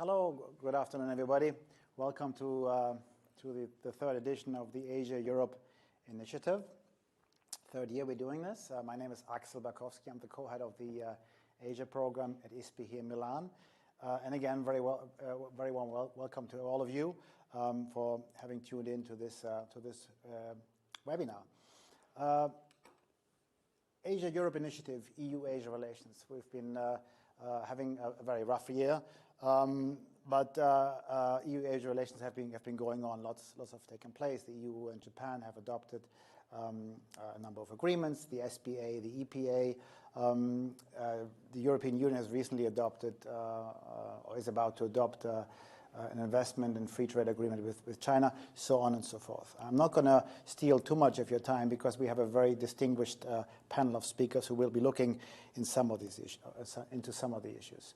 Hello, good afternoon, everybody. Welcome to the third edition of the Asia-Europe Initiative. Third year we're doing this. My name is Axel Barkowski. I'm the co-head of the Asia program at ISPI here in Milan. And again, very warm welcome to all of you for having tuned in to this webinar. Asia-Europe Initiative, EU-Asia relations. We've been having a very rough year, but EU-Asia relations have been going on. Lots have taken place. The EU and Japan have adopted a number of agreements, the SPA, the EPA. The European Union has recently adopted, or is about to adopt, an investment and free trade agreement with China, so on and so forth. I'm not going to steal too much of your time because we have a very distinguished panel of speakers who will be looking in some of these into some of the issues.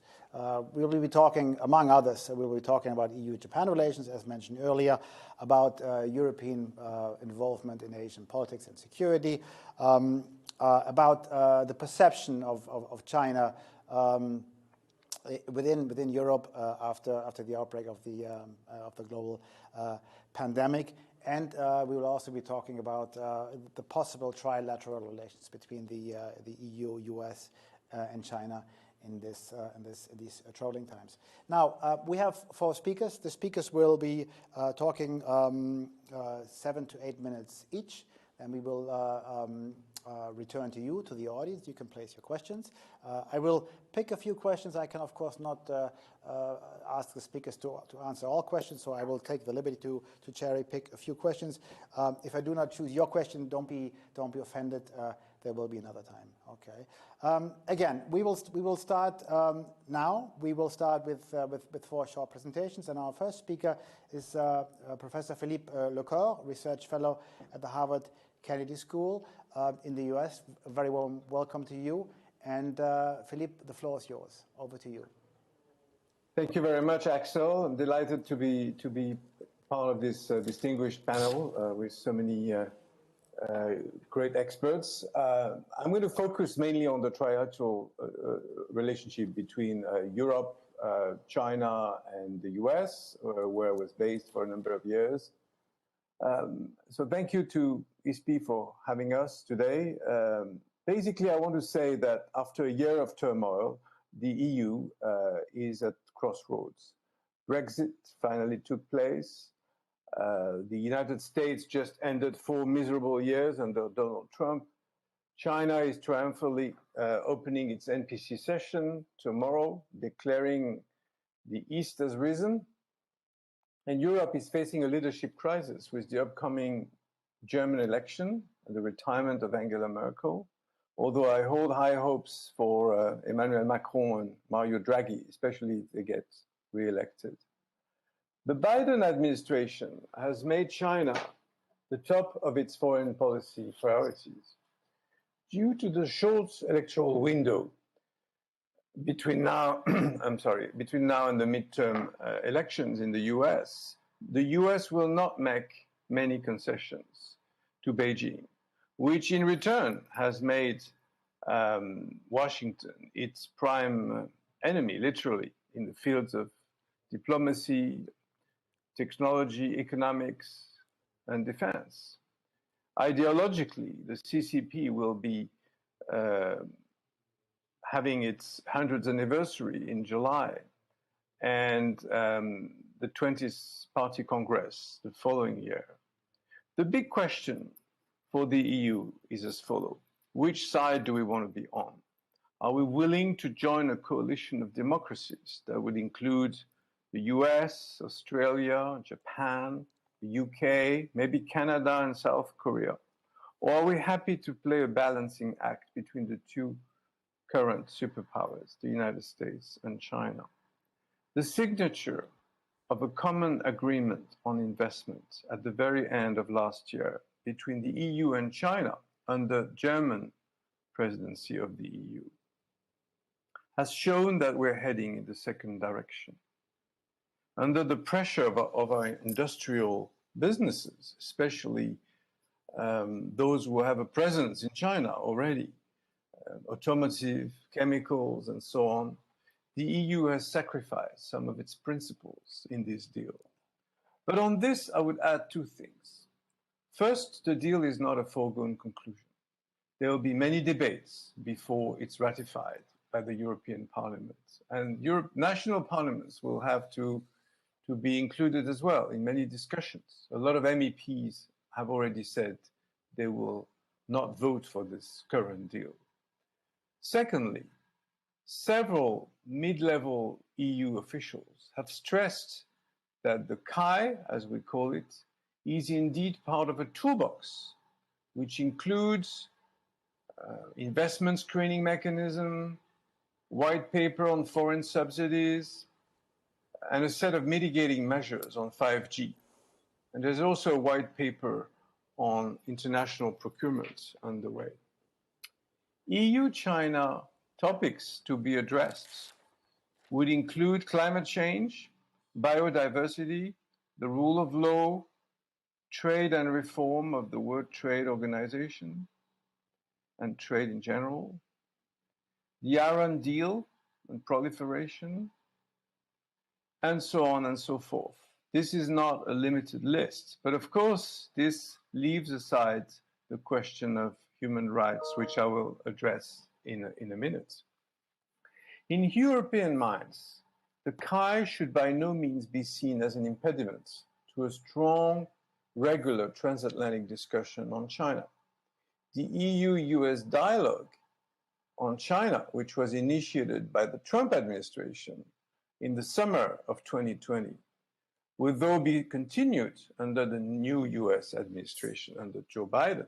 We will be talking, among others, we will be talking about EU-Japan relations, as mentioned earlier, about European involvement in Asian politics and security, about the perception of China within Europe after the outbreak of the global pandemic, and we will also be talking about the possible trilateral relations between the EU, US, and China in these troubling times. Now we have 4 speakers. The speakers will be talking 7 to 8 minutes each, and we will return to you, to the audience. You can place your questions. I will pick a few questions. I can, of course, not ask the speakers to answer all questions, so I will take the liberty to cherry pick a few questions. If I do not choose your question, don't be offended. There will be another time. Okay. Again, we will start now. We will start with 4 short presentations, and our first speaker is Professor Philippe Lecoeur, research fellow at the Harvard Kennedy School in the US. A very warm welcome to you. And Philippe, the floor is yours. Over to you. Thank you very much, Axel. I'm delighted to be part of this distinguished panel with so many great experts. I'm going to focus mainly on the trilateral relationship between Europe, China, and the US, where I was based for a number of years. So thank you to ISPI for having us today. Basically, I want to say that after a year of turmoil, the EU is at crossroads. Brexit finally took place. The United States just ended 4 miserable years under Donald Trump. China is triumphantly opening its NPC session tomorrow, declaring the East has risen. And Europe is facing a leadership crisis with the upcoming German election and the retirement of Angela Merkel, although I hold high hopes for Emmanuel Macron and Mario Draghi, especially if they get re-elected. The Biden administration has made China the top of its foreign policy priorities. Due to the short electoral window between now, between now and the midterm elections in the US will not make many concessions to Beijing, which in return has made Washington its prime enemy, literally, in the fields of diplomacy, technology, economics, and defense. Ideologically, the CCP will be having its 100th anniversary in July, and the 20th Party Congress the following year. The big question for the EU is as follows. Which side do we want to be on? Are we willing to join a coalition of democracies that would include the US, Australia, Japan, the UK, maybe Canada and South Korea? Or are we happy to play a balancing act between the 2 current superpowers, the United States and China? The signature of a common agreement on investment at the very end of last year between the EU and China under German presidency of the EU has shown that we're heading in the second direction. Under the pressure of our industrial businesses, especially those who have a presence in China already, automotive, chemicals, and so on, the EU has sacrificed some of its principles in this deal. But on this, I would add two things. First, the deal is not a foregone conclusion. There will be many debates before it's ratified by the European Parliament. And national parliaments will have to be included as well in many discussions. A lot of MEPs have already said they will not vote for this current deal. Secondly, several mid-level EU officials have stressed that the CAI, as we call it, is indeed part of a toolbox, which includes investment screening mechanism, white paper on foreign subsidies, and a set of mitigating measures on 5G. And there's also a white paper on international procurement underway. EU-China topics to be addressed would include climate change, biodiversity, the rule of law, trade and reform of the World Trade Organization, and trade in general, the Iran deal and proliferation, and so on and so forth. This is not a limited list, but of course, this leaves aside the question of human rights, which I will address in a minute. In European minds, the CAI should by no means be seen as an impediment to a strong, regular transatlantic discussion on China. The EU-US dialogue on China, which was initiated by the Trump administration in the summer of 2020, will though be continued under the new US administration, under Joe Biden.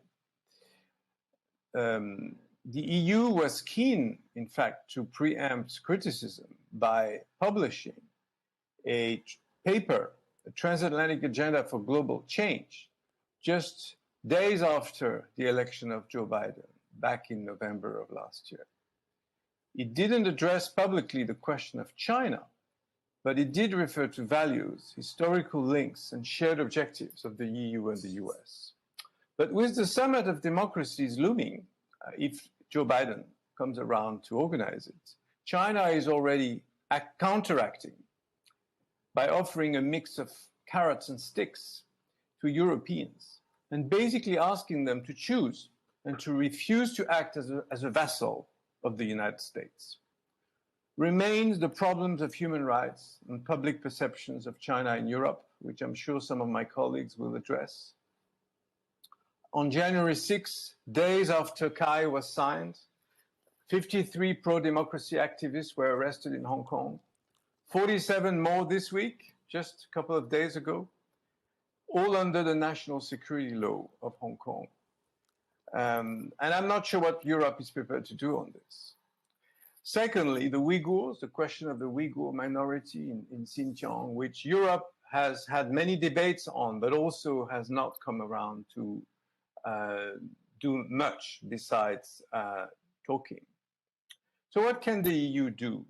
The EU was keen, in fact, to preempt criticism by publishing a paper, a transatlantic agenda for global change, just days after the election of Joe Biden, back in November of last year. It didn't address publicly the question of China, but it did refer to values, historical links, and shared objectives of the EU and the US. But with the Summit of Democracies looming, if Joe Biden comes around to organize it, China is already counteracting by offering a mix of carrots and sticks to Europeans and basically asking them to choose and to refuse to act as a vassal of the United States. Remains the problems of human rights and public perceptions of China in Europe, which I'm sure some of my colleagues will address. On January 6, days after CAI was signed, 53 pro-democracy activists were arrested in Hong Kong, 47 more this week, just a couple of days ago, all under the national security law of Hong Kong. And I'm not sure what Europe is prepared to do on this. Secondly, the Uyghurs, the question of the Uyghur minority in Xinjiang, which Europe has had many debates on, but also has not come around to do much besides talking. So what can the EU do?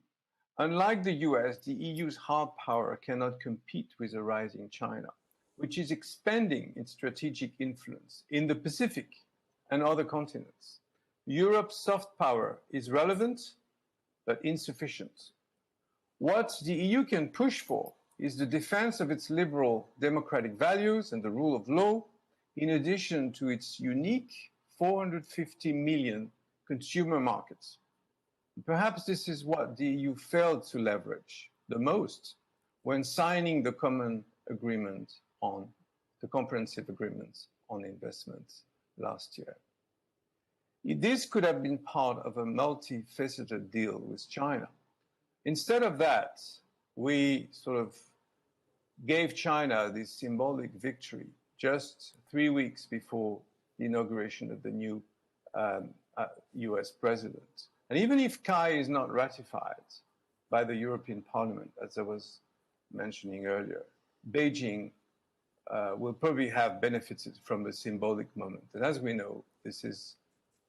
Unlike the US, the EU's hard power cannot compete with a rising China, which is expanding its strategic influence in the Pacific and other continents. Europe's soft power is relevant, but insufficient. What the EU can push for is the defense of its liberal democratic values and the rule of law, in addition to its unique 450 million consumer markets. Perhaps this is what the EU failed to leverage the most when signing the common agreement on the comprehensive agreement on investments last year. This could have been part of a multifaceted deal with China. Instead of that, we sort of gave China this symbolic victory just 3 weeks before the inauguration of the new US president. And even if CAI is not ratified by the European Parliament, as I was mentioning earlier, Beijing will probably have benefited from the symbolic moment. And as we know, this is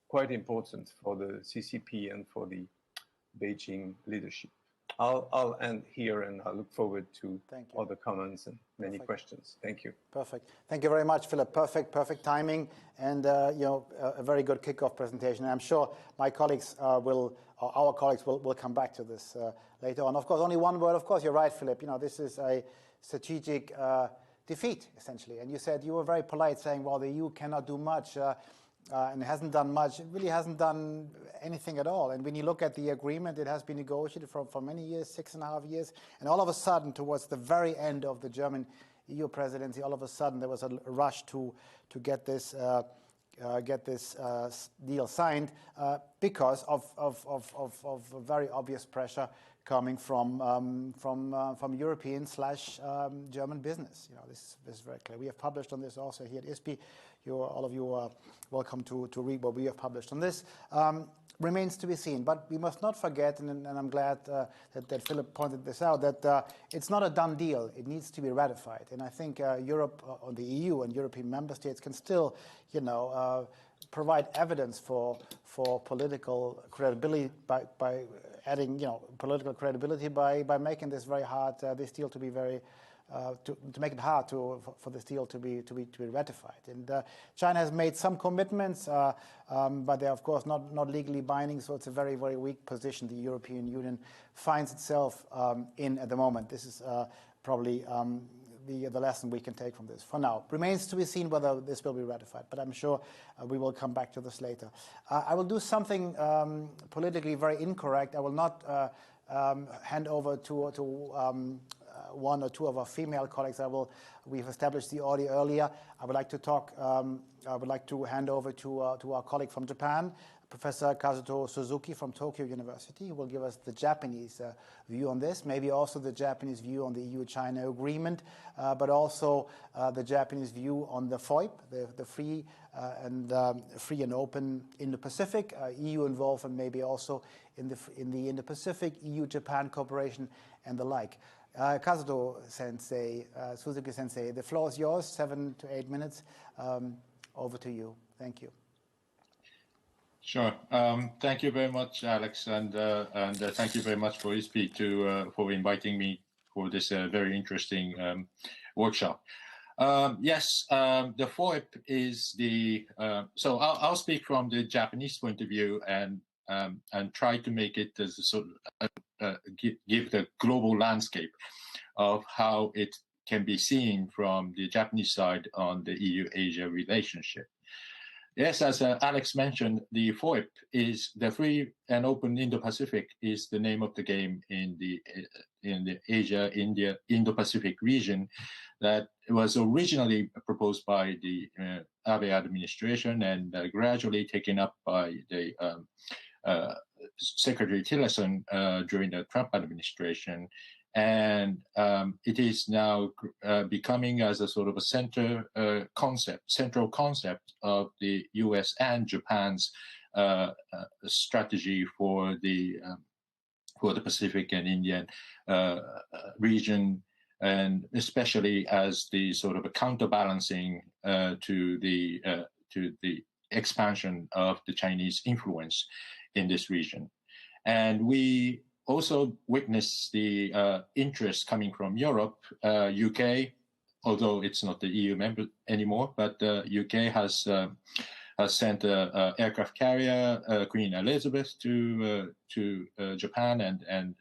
quite important for the CCP and for the Beijing leadership. I'll end here, and I look forward to other comments and many questions. Thank you. Perfect. Thank you very much, Philip. Perfect timing, and a very good kickoff presentation. I'm sure my colleagues will our colleagues will come back to this later on. Of course, only one word. Of course, you're right, Philip. This is a strategic defeat, essentially. And you said, you were very polite, saying, well, the EU cannot do much and hasn't done much. It really hasn't done anything at all. And when you look at the agreement, it has been negotiated for many years, 6.5 years. And all of a sudden, towards the very end of the German EU presidency, all of a sudden there was a rush to get this deal signed because of very obvious pressure coming from European/German business. This is very clear. We have published on this also here at ISPI. All of you are welcome to read what we have published on this. Remains to be seen, but we must not forget, and I'm glad that Philip pointed this out, that it's not a done deal. It needs to be ratified, and I think Europe, or the EU and European member states, can still, provide evidence for political credibility by adding, political credibility by making this very hard, this deal to be very. To make it hard for this deal to be ratified. And China has made some commitments, but they're of course not legally binding. So it's a very, very weak position the European Union finds itself in at the moment. This is probably the lesson we can take from this. For now, remains to be seen whether this will be ratified. But I'm sure we will come back to this later. I will do something politically very incorrect. I will not hand over to one or two of our female colleagues. We've established the audio earlier. I would like to hand over to our colleague from Japan, Professor Kazuto Suzuki from Tokyo University, who will give us the Japanese view on this, maybe also the Japanese view on the EU-China agreement, but also the Japanese view on the FOIP, the free and open Indo-Pacific, EU involvement maybe also in the Indo-Pacific, EU-Japan cooperation and the like. Kazuto Sensei, Suzuki Sensei, the floor is yours, 7 to 8 minutes. Over to you. Thank you. Sure. Thank you very much, Alex, and thank you very much for ISPI for inviting me for this very interesting workshop. Yes, the FOIP is the. So I'll speak from the Japanese point of view and try to make it as a sort of give the global landscape of how it can be seen from the Japanese side on the EU-Asia relationship. Yes, as Alex mentioned, the FOIP is the Free and Open Indo-Pacific is the name of the game in the Asia, India, Indo-Pacific region that was originally proposed by the Abe administration and gradually taken up by the Secretary Tillerson during the Trump administration. And it is now becoming as a sort of a central concept of the U.S. and Japan's strategy for the Pacific and Indian region, and especially as the sort of a counterbalancing to the expansion of the Chinese influence in this region. And we also witness the interest coming from Europe, UK, although it's not the EU member anymore, but UK has sent an aircraft carrier, Queen Elizabeth, to Japan and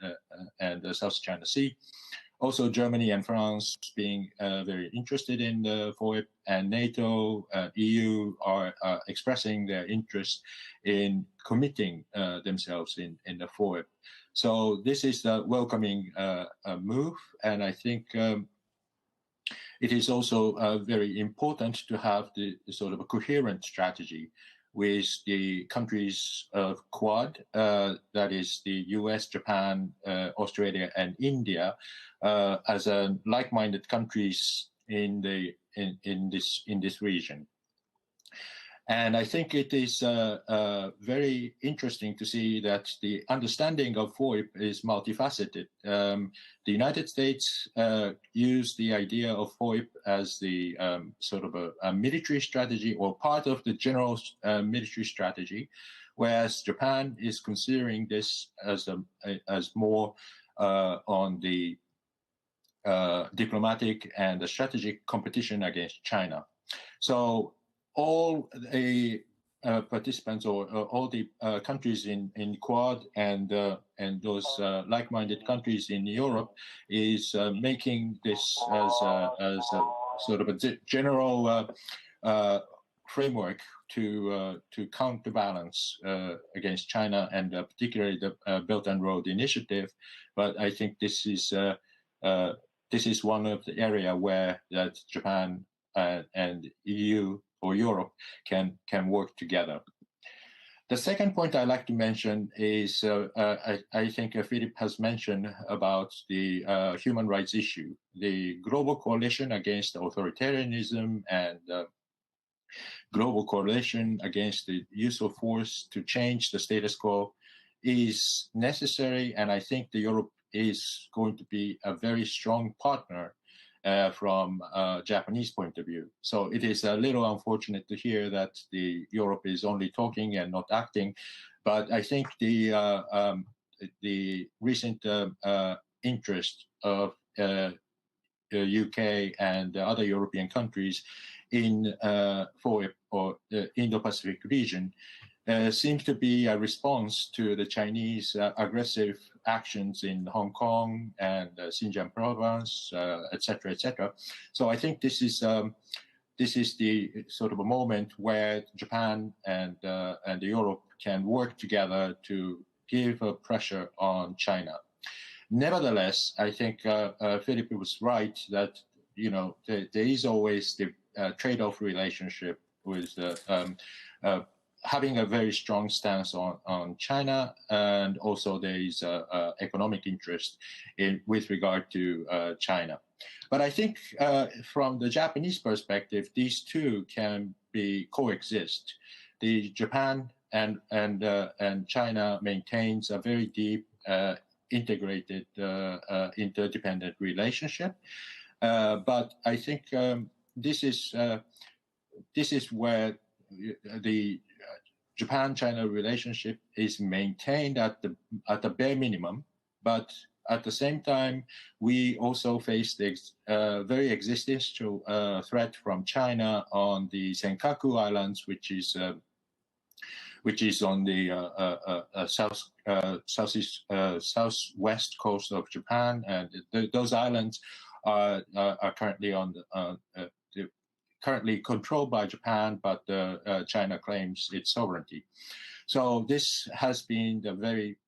South China Sea. Also, Germany and France being very interested in the FOIP, and NATO, EU are expressing their interest in committing themselves in the FOIP. So this is a welcoming move, and I think it is also very important to have the sort of a coherent strategy with the countries of Quad, that is the US, Japan, Australia, and India, as like-minded countries in this region. And I think it is very interesting to see that the understanding of FOIP is multifaceted. The United States used the idea of FOIP as the sort of a military strategy or part of the general military strategy, whereas Japan is considering this as more on the diplomatic and the strategic competition against China. So all the participants or all the countries in Quad and those like-minded countries in Europe is making this as a sort of a general framework to counterbalance against China and particularly the Belt and Road Initiative. But I think this is one of the area where that Japan and EU or Europe can work together. The second point I'd like to mention is I think Philip has mentioned about the human rights issue, the global coalition against authoritarianism and global coalition against the use of force to change the status quo is necessary, and I think the Europe is going to be a very strong partner from a Japanese point of view. So it is a little unfortunate to hear that the Europe is only talking and not acting, but I think the recent interest of UK and other European countries in for the Indo-Pacific region seems to be a response to the Chinese aggressive actions in Hong Kong and Xinjiang province, etc., etc. So I think this is the sort of a moment where Japan and Europe can work together to give a pressure on China. Nevertheless, I think Philip was right that there is always the trade-off relationship with having a very strong stance on China, and also there is economic interest with regard to China. But I think from the Japanese perspective, these two can coexist. The Japan and China maintains a very deep, integrated, interdependent relationship. But I think this is where the Japan-China relationship is maintained at the bare minimum, but at the same time, we also face the very existential threat from China on the Senkaku Islands, which is on the southwest coast of Japan, and those islands are currently currently controlled by Japan, but China claims its sovereignty. So this has been the very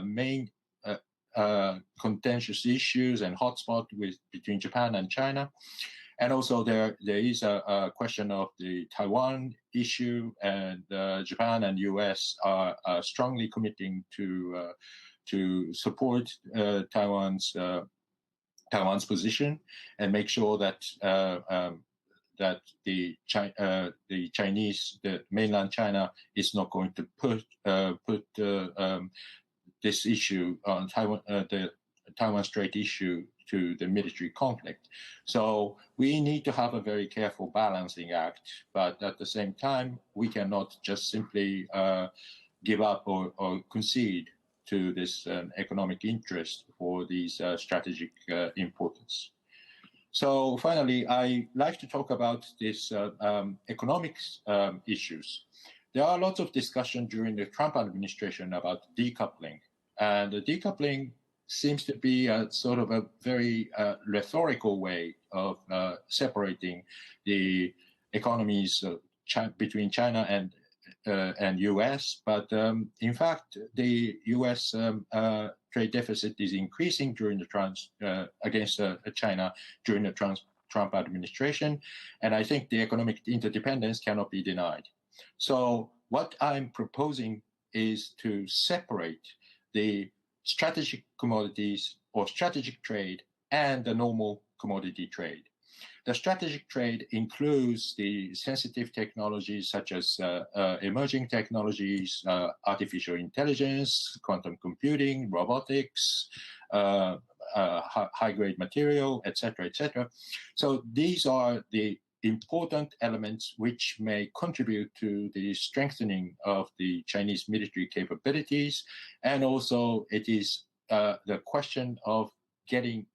main contentious issues and hotspot between Japan and China. And also there is a question of the Taiwan issue, and Japan and US are strongly committing to support Taiwan's position and make sure that the mainland China is not going to put this issue on Taiwan, the Taiwan Strait issue, to the military conflict. So we need to have a very careful balancing act, but at the same time, we cannot just simply give up or concede to this economic interest for these strategic importance. So finally, I like to talk about this economics issues. There are lots of discussion during the Trump administration about decoupling, and the decoupling seems to be a sort of a very rhetorical way of separating the economies between China and US. But in fact, the US trade deficit is increasing during the against China during the Trump administration, and I think the economic interdependence cannot be denied. So what I'm proposing is to separate the strategic commodities or strategic trade and the normal commodity trade. The strategic trade includes the sensitive technologies such as emerging technologies, artificial intelligence, quantum computing, robotics, high-grade material, etc., etc. So these are the important elements which may contribute to the strengthening of the Chinese military capabilities, and also it is the question of getting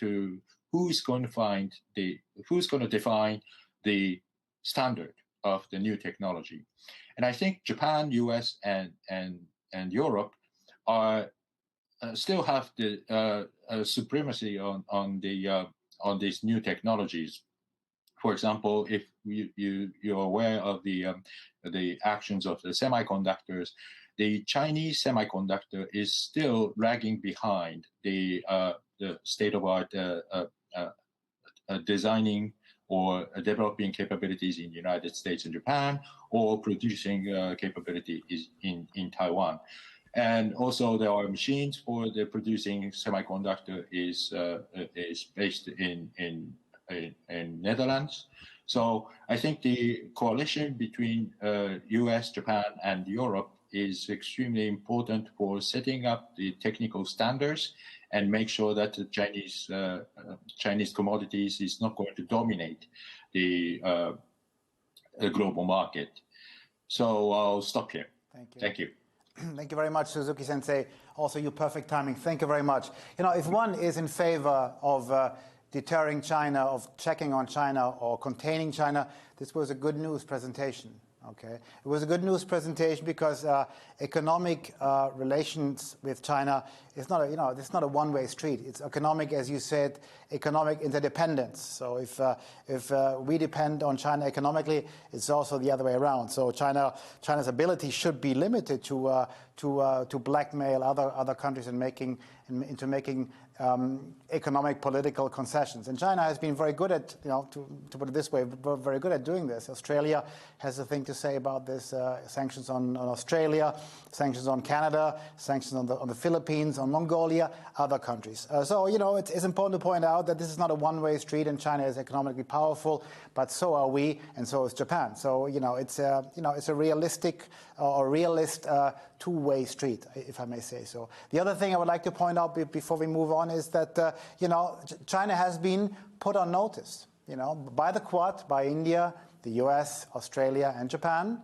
to who's going to define the standard the new technology. And I think Japan, US, and Europe are still have the supremacy on these new technologies. For example, if you're aware of the actions of the semiconductors, the Chinese semiconductor is still lagging behind the state-of-art designing or developing capabilities in the United States and Japan, or producing capabilities in Taiwan. And also, there are machines for the producing semiconductor is based in Netherlands. So I think the coalition between US, Japan, and Europe is extremely important for setting up the technical standards and make sure that the Chinese commodities is not going to dominate the global market. So I'll stop here. Thank you. Thank you. Thank you very much, Suzuki-sensei. Also, you perfect timing. Thank you very much. You know, if one is in favor of deterring China, of checking on China or containing China, this was a good news presentation. Okay, it was a good news presentation because economic relations with China is not it's not a one-way street. It's economic, as you said, economic interdependence. So if we depend on China economically, it's also the other way around. So China's ability should be limited to blackmail other countries into making economic political concessions. And China has been very good at, to put it this way, very good at doing this. Australia has a thing to say about this, sanctions on Australia, sanctions on Canada, sanctions on the Philippines, on Mongolia, other countries. So, it's important to point out that this is not a one-way street, and China is economically powerful, but so are we, and so is Japan. So, it's a realistic or realist two-way street, if I may say so. The other thing I would like to point out before we move on is that, China has been put on notice, by the Quad, by India, the US, Australia, and Japan,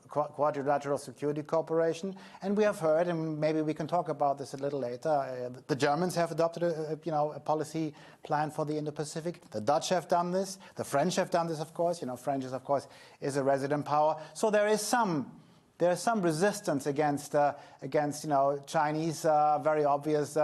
Quadrilateral Security Cooperation. And we have heard, and maybe we can talk about this a little later, the Germans have adopted a policy plan for the Indo-Pacific. The Dutch have done this. The French have done this, of course. French is, of course, is a resident power. So there is some resistance against Chinese very obvious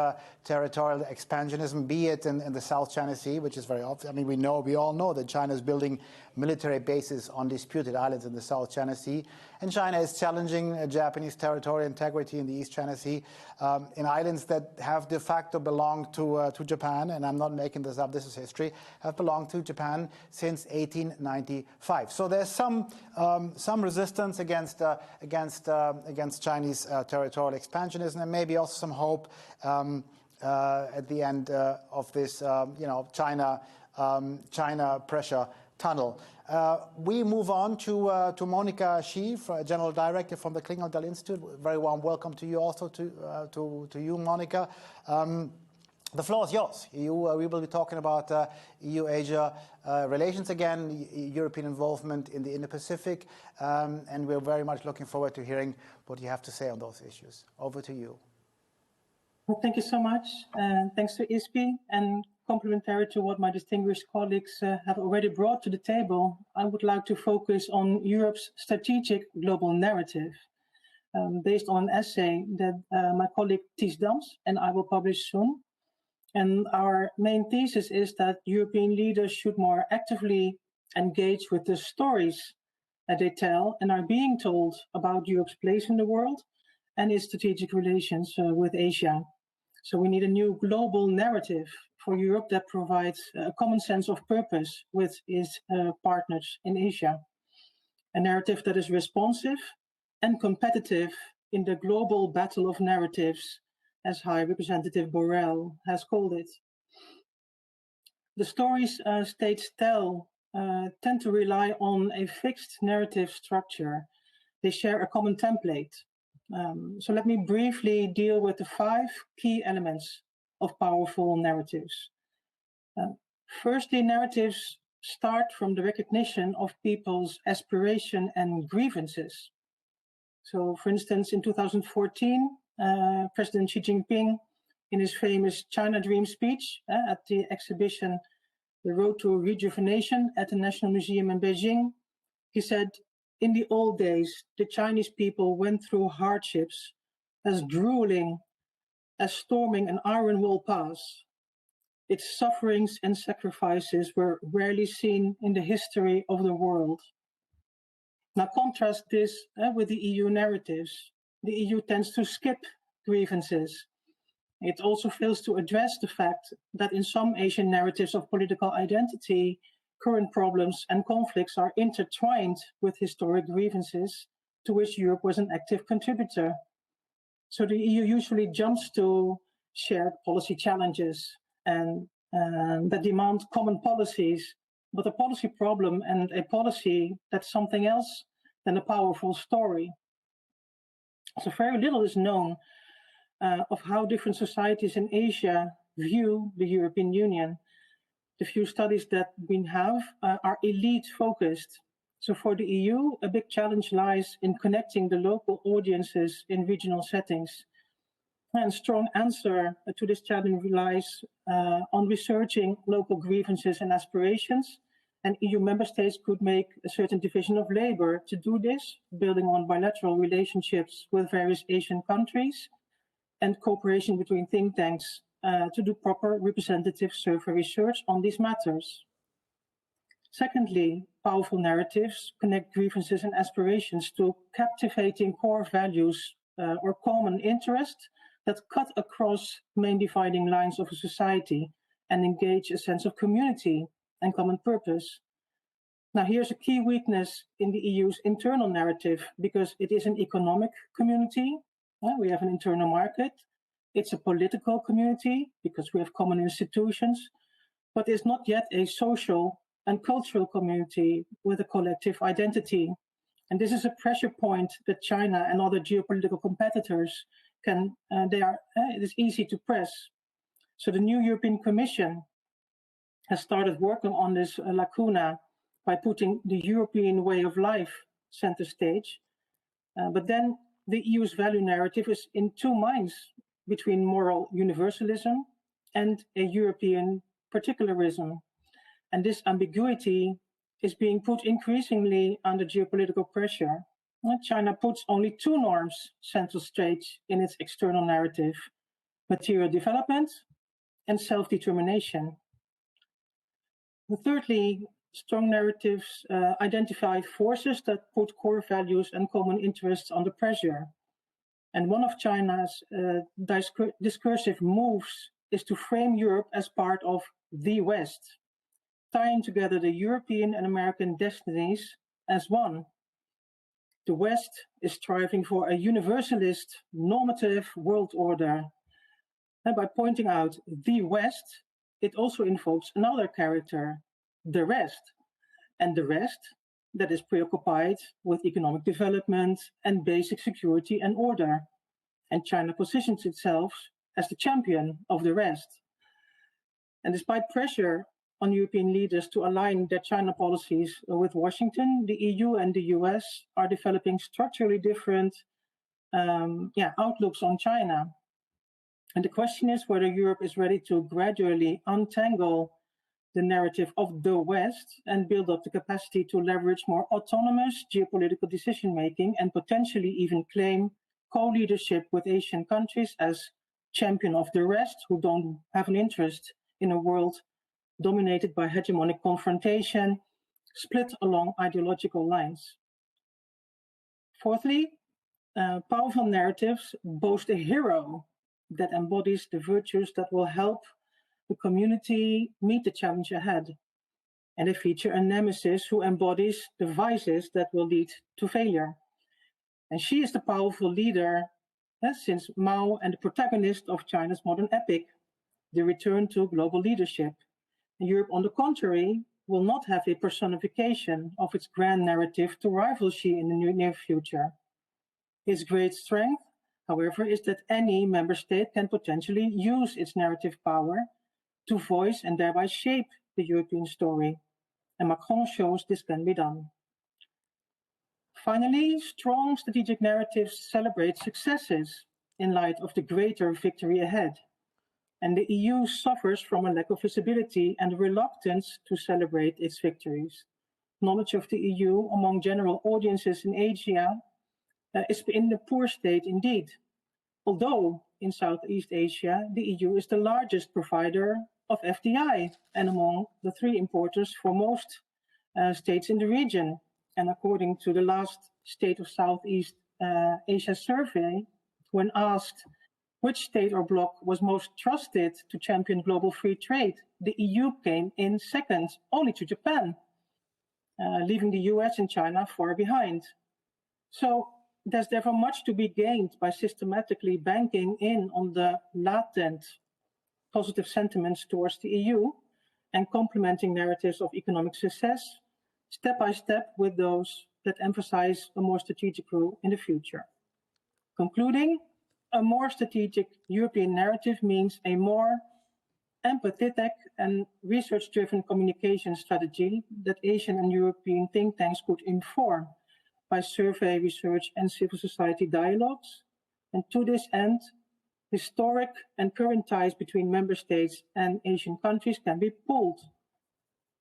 territorial expansionism, be it in the South China Sea, which is very obvious. I mean, we all know that China is building military bases on disputed islands in the South China Sea, and China is challenging Japanese territorial integrity in the East China Sea, in islands that have de facto belonged to Japan, and I'm not making this up, this is history, have belonged to Japan since 1895. So there's some resistance against Chinese territorial expansionism, and maybe also some hope at the end of this, China pressure tunnel. We move on to Monica Shi, General Director from the Klingenthal Institute. Very warm welcome to you also, to you, Monica. The floor is yours. We will be talking about EU-Asia relations again, European involvement in the Indo-Pacific, and we're very much looking forward to hearing what you have to say on those issues. Over to you. Well, thank you so much, and thanks to ISPI, and complementary to what my distinguished colleagues have already brought to the table, I would like to focus on Europe's strategic global narrative, based on an essay that my colleague Ties Dams and I will publish soon. And our main thesis is that European leaders should more actively engage with the stories that they tell and are being told about Europe's place in the world and its strategic relations with Asia. So we need a new global narrative for Europe that provides a common sense of purpose with its partners in Asia. A narrative that is responsive and competitive in the global battle of narratives, as High Representative Borrell has called it. The stories states tell tend to rely on a fixed narrative structure. They share a common template. So let me briefly deal with the 5 key elements of powerful narratives. Firstly, narratives start from the recognition of people's aspiration and grievances. So, for instance, in 2014, President Xi Jinping, in his famous China Dream speech at the exhibition The Road to Rejuvenation at the National Museum in Beijing, He said, in the old days, the Chinese people went through hardships as grueling as storming an iron wall pass. Its sufferings and sacrifices were rarely seen in the history of the world. Now contrast this with the EU narratives. The EU tends to skip grievances. It also fails to address the fact that in some Asian narratives of political identity, current problems and conflicts are intertwined with historic grievances to which Europe was an active contributor. So the EU usually jumps to shared policy challenges and that demand common policies, but a policy problem and a policy that's something else than a powerful story. So very little is known of how different societies in Asia view the European Union. The few studies that we have are elite-focused. So for the EU, a big challenge lies in connecting the local audiences in regional settings. And strong answer to this challenge relies on researching local grievances and aspirations. And EU member states could make a certain division of labor to do this, building on bilateral relationships with various Asian countries and cooperation between think tanks to do proper representative survey research on these matters. Secondly, powerful narratives connect grievances and aspirations to captivating core values or common interest that cut across main dividing lines of a society and engage a sense of community and common purpose. Now, here's a key weakness in the EU's internal narrative because it is an economic community. We have an internal market. It's a political community because we have common institutions, but it's not yet a social and cultural community with a collective identity. And this is a pressure point that China and other geopolitical competitors it is easy to press. So the new European Commission has started working on this lacuna by putting the European way of life center stage. But then the EU's value narrative is in two minds between moral universalism and a European particularism. And this ambiguity is being put increasingly under geopolitical pressure. China puts only two norms center stage in its external narrative: material development and self-determination. Thirdly, strong narratives identify forces that put core values and common interests under pressure. And one of China's discursive moves is to frame Europe as part of the West, tying together the European and American destinies as one. The West is striving for a universalist, normative world order. And by pointing out the West, it also invokes another character, the rest. And the rest that is preoccupied with economic development and basic security and order. And China positions itself as the champion of the rest. And despite pressure on European leaders to align their China policies with Washington, the EU and the US are developing structurally different outlooks on China. And the question is whether Europe is ready to gradually untangle the narrative of the West and build up the capacity to leverage more autonomous geopolitical decision-making and potentially even claim co-leadership with Asian countries as champion of the rest who don't have an interest in a world dominated by hegemonic confrontation, split along ideological lines. Fourthly, powerful narratives boast a hero that embodies the virtues that will help the community meet the challenge ahead. And they feature a nemesis who embodies the vices that will lead to failure. And she is the powerful leader since Mao and the protagonist of China's modern epic, the return to global leadership. And Europe, on the contrary, will not have a personification of its grand narrative to rival Xi in the near future. Its great strength, however, is that any member state can potentially use its narrative power to voice and thereby shape the European story. And Macron shows this can be done. Finally, strong strategic narratives celebrate successes in light of the greater victory ahead. And the EU suffers from a lack of visibility and a reluctance to celebrate its victories. knowledge of the EU among general audiences in Asia is in a poor state indeed. Although in Southeast Asia, the EU is the largest provider of FDI and among the 3 importers for most states in the region. And according to the last State of Southeast Asia survey, when asked which state or bloc was most trusted to champion global free trade, the EU came in second, only to Japan, leaving the US and China far behind. So there's therefore much to be gained by systematically banking in on the latent positive sentiments towards the EU and complementing narratives of economic success, step by step with those that emphasize a more strategic role in the future. Concluding, a more strategic European narrative means a more empathetic and research-driven communication strategy that Asian and European think tanks could inform by survey research and civil society dialogues. And to this end, historic and current ties between member states and Asian countries can be pulled.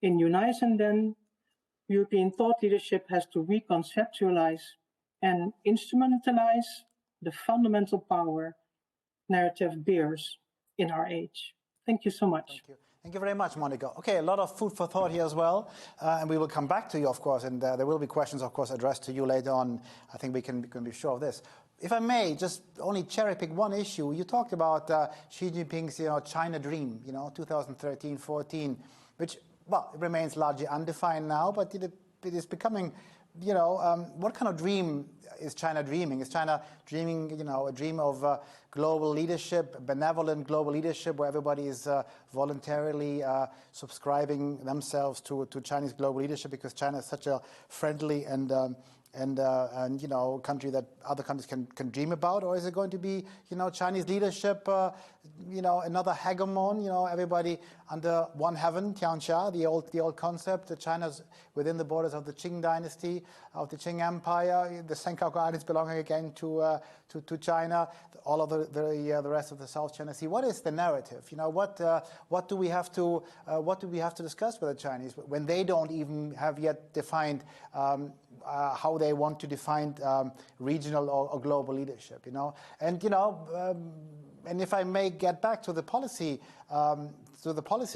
In unison, then, European thought leadership has to reconceptualize and instrumentalize the fundamental power narrative bears in our age. Thank you so much. Thank you. Thank you very much, Monica. Okay, a lot of food for thought here as well, and we will come back to you, of course, and there will be questions, of course, addressed to you later on. I think we can be sure of this. If I may, just only cherry pick one issue. You talked about Xi Jinping's, China dream, 2013-14, which, well, it remains largely undefined now, but it is becoming, what kind of dream is China dreaming? Is China dreaming, a dream of global leadership, benevolent global leadership, where everybody is voluntarily subscribing themselves to Chinese global leadership because China is such a friendly and country that other countries can dream about? Or is it going to be, Chinese leadership, another hegemon, everybody under one heaven, Tianxia, the old concept that China's within the borders of the Qing dynasty, of the Qing Empire, the Senkaku Islands belonging again to China, all of the rest of the South China Sea. What is the narrative? What do we have to discuss with the Chinese when they don't even have yet defined how they want to define regional or global leadership? And if I may get back to the policy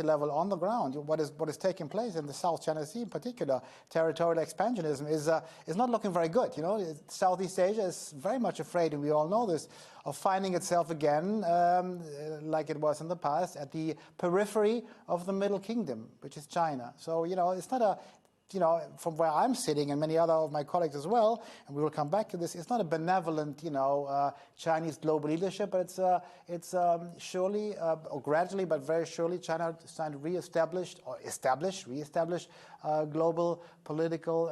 level on the ground, what is taking place in the South China Sea in particular, territorial expansionism is not looking very good. Southeast Asia is very much afraid, and we all know this, of finding itself again, like it was in the past, at the periphery of the Middle Kingdom, which is China. So, it's not a from where I'm sitting and many other of my colleagues as well, and we will come back to this, it's not a benevolent, Chinese global leadership, but it's surely, or gradually, but very surely, China is trying to reestablish global political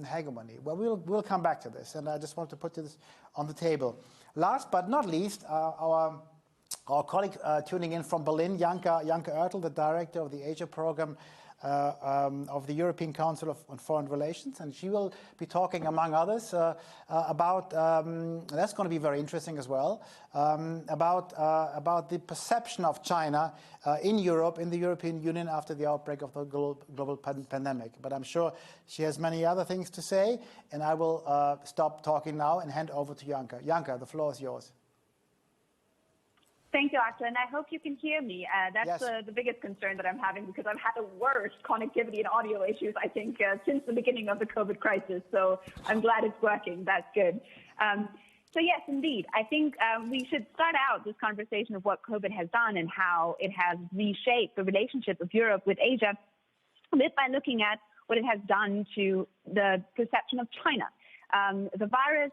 hegemony. Well, we'll come back to this, and I just want to put this on the table. Last but not least, our colleague tuning in from Berlin, Janka Oertel, the director of the Asia program of the European Council on Foreign Relations, and she will be talking, among others, about that's going to be very interesting as well, about the perception of China in Europe, in the European Union, after the outbreak of the global pandemic. But I'm sure she has many other things to say, and I will stop talking now and hand over to Janka. Janka, the floor is yours. Thank you, Axel, and I hope you can hear me. That's yes. The biggest concern that I'm having, because I've had the worst connectivity and audio issues, I think, since the beginning of the COVID crisis. So I'm glad it's working. That's good. So yes, indeed. I think we should start out this conversation of what COVID has done and how it has reshaped the relationship of Europe with Asia a bit by looking at what it has done to the perception of China. The virus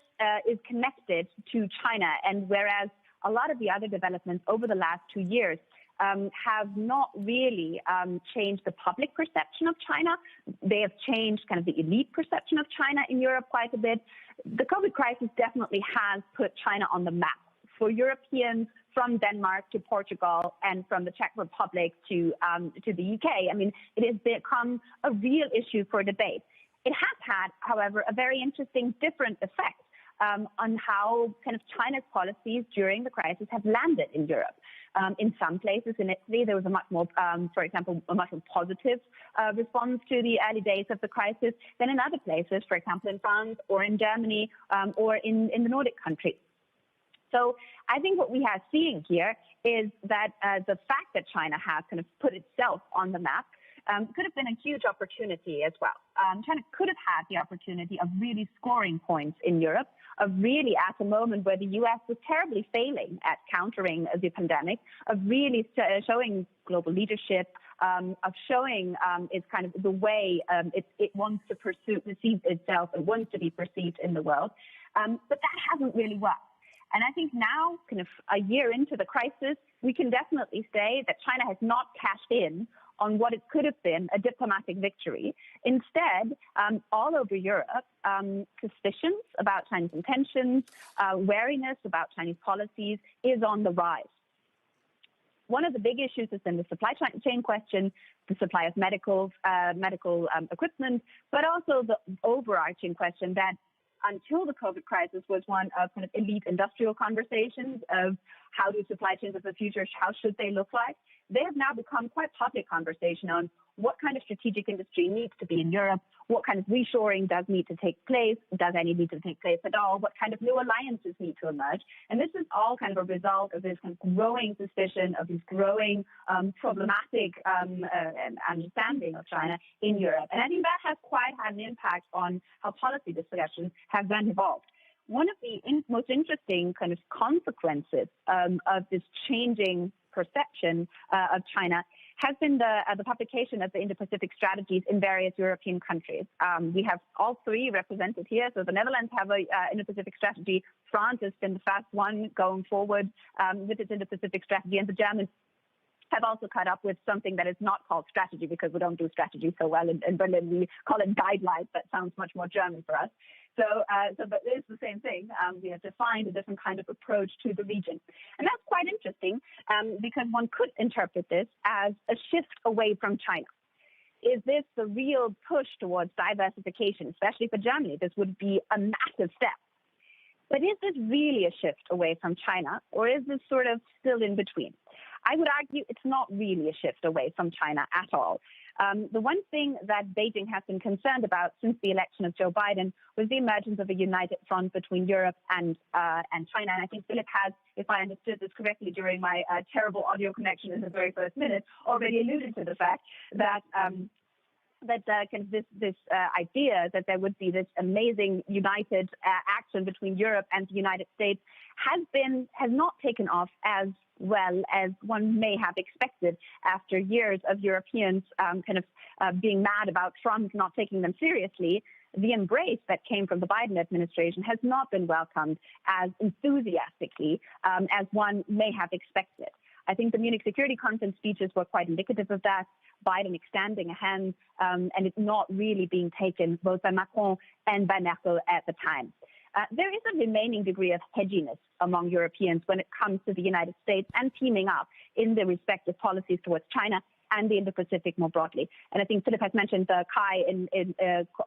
is connected to China, and whereas a lot of the other developments over the last 2 years have not really changed the public perception of China. They have changed kind of the elite perception of China in Europe quite a bit. The COVID crisis definitely has put China on the map for Europeans, from Denmark to Portugal and from the Czech Republic to the UK. I mean, it has become a real issue for debate. It has had, however, a very interesting different effect. on how kind of China's policies during the crisis have landed in Europe. In some places in Italy, there was a much more, for example, a much more positive response to the early days of the crisis than in other places, for example, in France or in Germany or in the Nordic countries. So I think what we are seeing here is that the fact that China has kind of put itself on the map could have been a huge opportunity as well. China could have had the opportunity of really scoring points in Europe, of really at a moment where the US was terribly failing at countering the pandemic, of really showing global leadership, of showing its kind of the way it wants to perceive itself and wants to be perceived in the world. But that hasn't really worked. And I think now, kind of a year into the crisis, we can definitely say that China has not cashed in on what it could have been a diplomatic victory. Instead, all over Europe, suspicions about Chinese intentions, wariness about Chinese policies is on the rise. One of the big issues has been the supply chain question, the supply of medical equipment, but also the overarching question that until the COVID crisis was one of kind of elite industrial conversations of how do supply chains of the future, how should they look like? They have now become quite public conversation on what kind of strategic industry needs to be in Europe, what kind of reshoring does need to take place, does any need to take place at all, what kind of new alliances need to emerge. And this is all kind of a result of this kind of growing suspicion, of this growing problematic understanding of China in Europe. And I think that has quite had an impact on how policy discussions have then evolved. One of the most interesting kind of consequences of this changing perception of China has been the publication of the Indo-Pacific strategies in various European countries. We have all three represented here. So the Netherlands have a Indo-Pacific strategy. France has been the first one going forward with its Indo-Pacific strategy, and the Germans have also cut up with something that is not called strategy because we don't do strategy so well in Berlin. We call it guidelines. That sounds much more German for us. But it's the same thing. We have defined a different kind of approach to the region. And that's quite interesting because one could interpret this as a shift away from China. Is this the real push towards diversification, especially for Germany? This would be a massive step. But is this really a shift away from China, or is this sort of still in between? I would argue it's not really a shift away from China at all. The one thing that Beijing has been concerned about since the election of Joe Biden was the emergence of a united front between Europe and China. And I think Philip has, if I understood this correctly during my terrible audio connection in the very first minute, already alluded to the fact that kind of this idea that there would be this amazing united action between Europe and the United States has not taken off as well as one may have expected after years of Europeans being mad about Trump not taking them seriously. The embrace that came from the Biden administration has not been welcomed as enthusiastically as one may have expected. I think the Munich Security Conference speeches were quite indicative of that. Biden extending a hand and it not really being taken both by Macron and by Merkel at the time. There is a remaining degree of hedginess among Europeans when it comes to the United States and teaming up in their respective policies towards China and the Indo-Pacific more broadly. And I think Philip has mentioned the Kai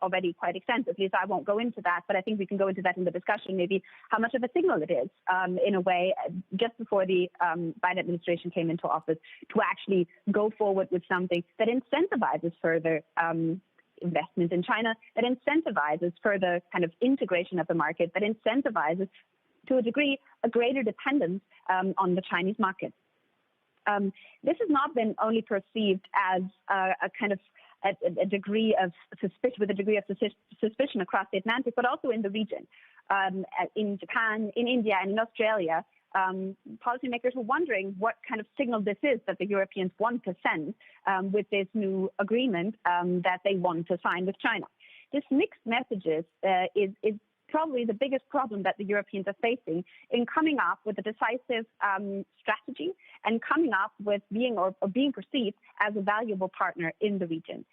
already quite extensively, so I won't go into that, but I think we can go into that in the discussion, maybe how much of a signal it is, in a way, just before the Biden administration came into office, to actually go forward with something that incentivizes further investment in China, that incentivizes further kind of integration of the market, that incentivizes, to a degree, a greater dependence on the Chinese market. This has not been only perceived as a degree of suspicion, with a degree of suspicion across the Atlantic, but also in the region. In Japan, in India, and in Australia, policymakers were wondering what kind of signal this is that the Europeans want to send with this new agreement that they want to sign with China. This mixed messages is probably the biggest problem that the Europeans are facing in coming up with a decisive strategy and coming up with being perceived as a valuable partner in the region.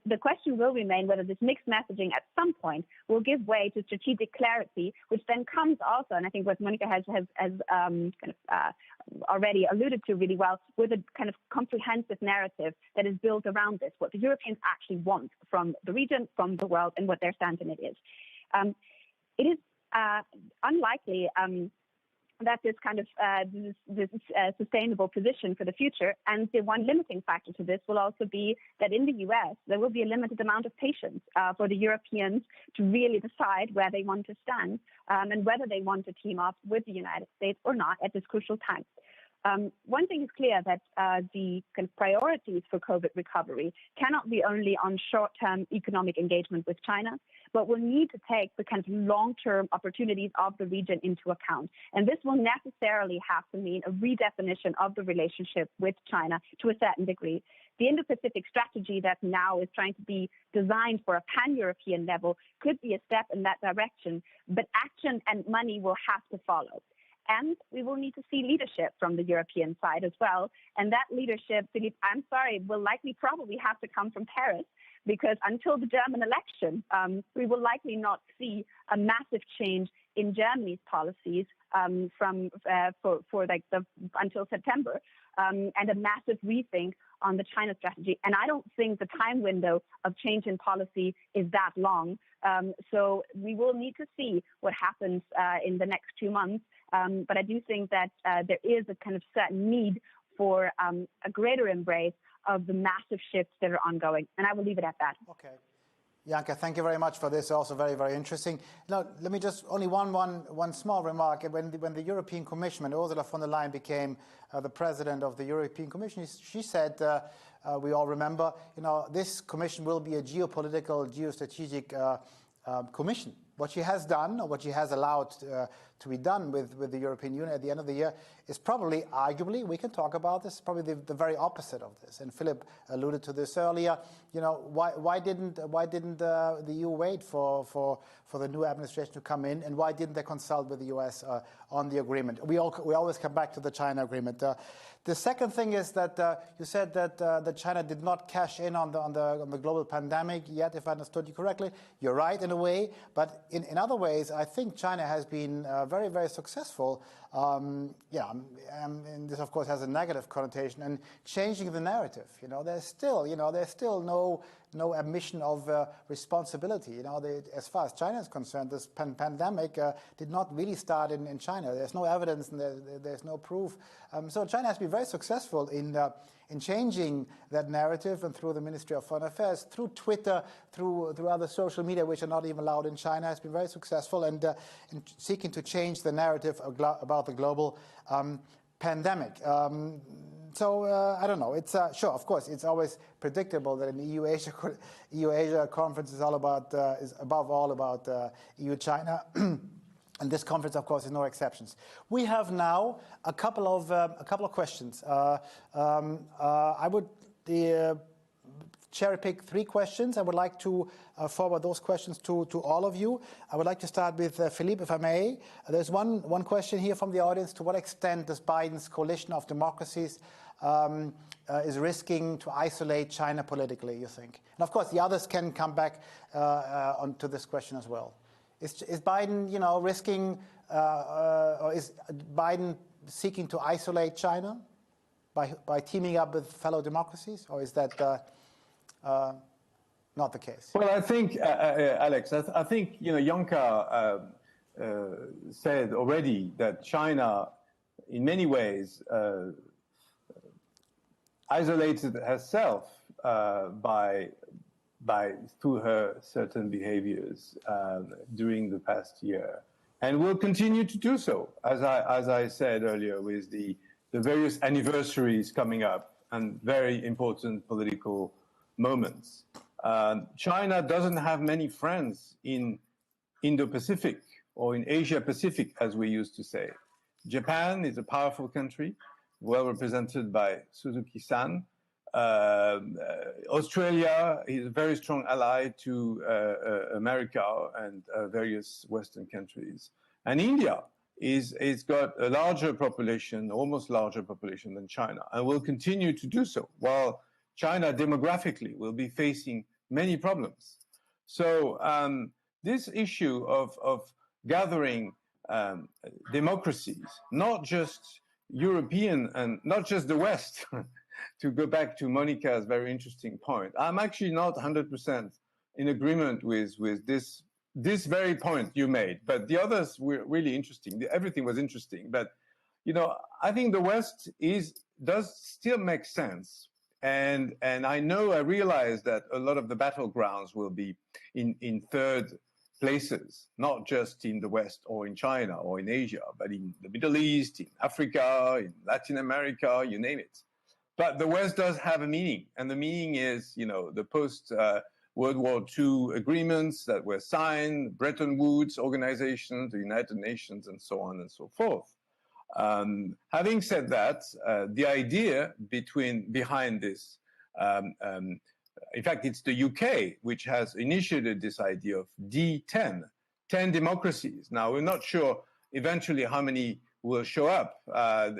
The question will remain whether this mixed messaging at some point will give way to strategic clarity, which then comes also, and I think what Monica has already alluded to really well, with a kind of comprehensive narrative that is built around this, what the Europeans actually want from the region, from the world, and what their stance in it is. it is unlikely that this kind of sustainable position for the future. And the one limiting factor to this will also be that in the US, there will be a limited amount of patience for the Europeans to really decide where they want to stand and whether they want to team up with the United States or not at this crucial time. One thing is clear, that the kind of priorities for COVID recovery cannot be only on short-term economic engagement with China, but will need to take the kind of long-term opportunities of the region into account. And this will necessarily have to mean a redefinition of the relationship with China to a certain degree. The Indo-Pacific strategy that now is trying to be designed for a pan-European level could be a step in that direction, but action and money will have to follow. And we will need to see leadership from the European side as well. And that leadership, Philippe, I'm sorry, will likely probably have to come from Paris, because until the German election, we will likely not see a massive change in Germany's policies until September, and a massive rethink on the China strategy. And I don't think the time window of change in policy is that long. So we will need to see what happens in the next 2 months. But I do think that there is a kind of certain need for a greater embrace of the massive shifts that are ongoing. And I will leave it at that. Okay. Janka, thank you very much for this. Also very, very interesting. Now, let me just only one small remark. When the European Commission, when Ursula von der Leyen became the president of the European Commission, she said, we all remember, this commission will be a geopolitical, geostrategic commission. What she has done, or what she has allowed to be done with the European Union at the end of the year, is probably, arguably, we can talk about this, probably the very opposite of this. And Philip alluded to this earlier. Why didn't the EU wait for the new administration to come in, and why didn't they consult with the US on the agreement? We always come back to the China agreement. The second thing is that you said that China did not cash in on the global pandemic yet, if I understood you correctly. You're right in a way, but in other ways, I think China has been very, very successful. And this of course has a negative connotation, and changing the narrative. There's still no admission of responsibility. As far as China is concerned, this pandemic did not really start in China. There's no evidence, and there's no proof. So China has been very successful in changing that narrative, and through the Ministry of Foreign Affairs, through Twitter, through other social media, which are not even allowed in China, has been very successful in seeking to change the narrative about the global pandemic. So I don't know. It's sure, of course, it's always predictable that an EU-Asia conference is above all about EU-China. And this conference, of course, is no exceptions. We have now a couple of questions. I would cherry pick 3 questions. I would like to forward those questions to all of you. I would like to start with Philippe, if I may. There's one question here from the audience. To what extent does Biden's coalition of democracies is risking to isolate China politically, you think? And of course, the others can come back onto this question as well. Is Biden, risking, or is Biden seeking to isolate China by teaming up with fellow democracies, or is that not the case? Well, I think, Alex, I think Janka said already that China, in many ways, isolated herself through her certain behaviors during the past year, and will continue to do so, as I said earlier, with the various anniversaries coming up and very important political moments. China doesn't have many friends in Indo-Pacific or in Asia-Pacific, as we used to say. Japan is a powerful country, well represented by Suzuki-san. Australia is a very strong ally to America and various Western countries. And India is got a larger population, almost larger population than China, and will continue to do so, while China demographically will be facing many problems. So this issue of gathering democracies, not just European and not just the West, to go back to Monica's very interesting point, I'm actually not 100% in agreement with this this very point you made, but the others were really interesting. Everything was interesting, but I think the West does still make sense. And I realize that a lot of the battlegrounds will be in third places, not just in the West or in China or in Asia, but in the Middle East, in Africa, in Latin America, you name it. But the West does have a meaning, and the meaning is, the post World War II agreements that were signed, Bretton Woods organizations, the United Nations, and so on and so forth. Having said that, the idea behind this, in fact, it's the UK which has initiated this idea of D10, 10 democracies. Now, we're not sure eventually how many will show up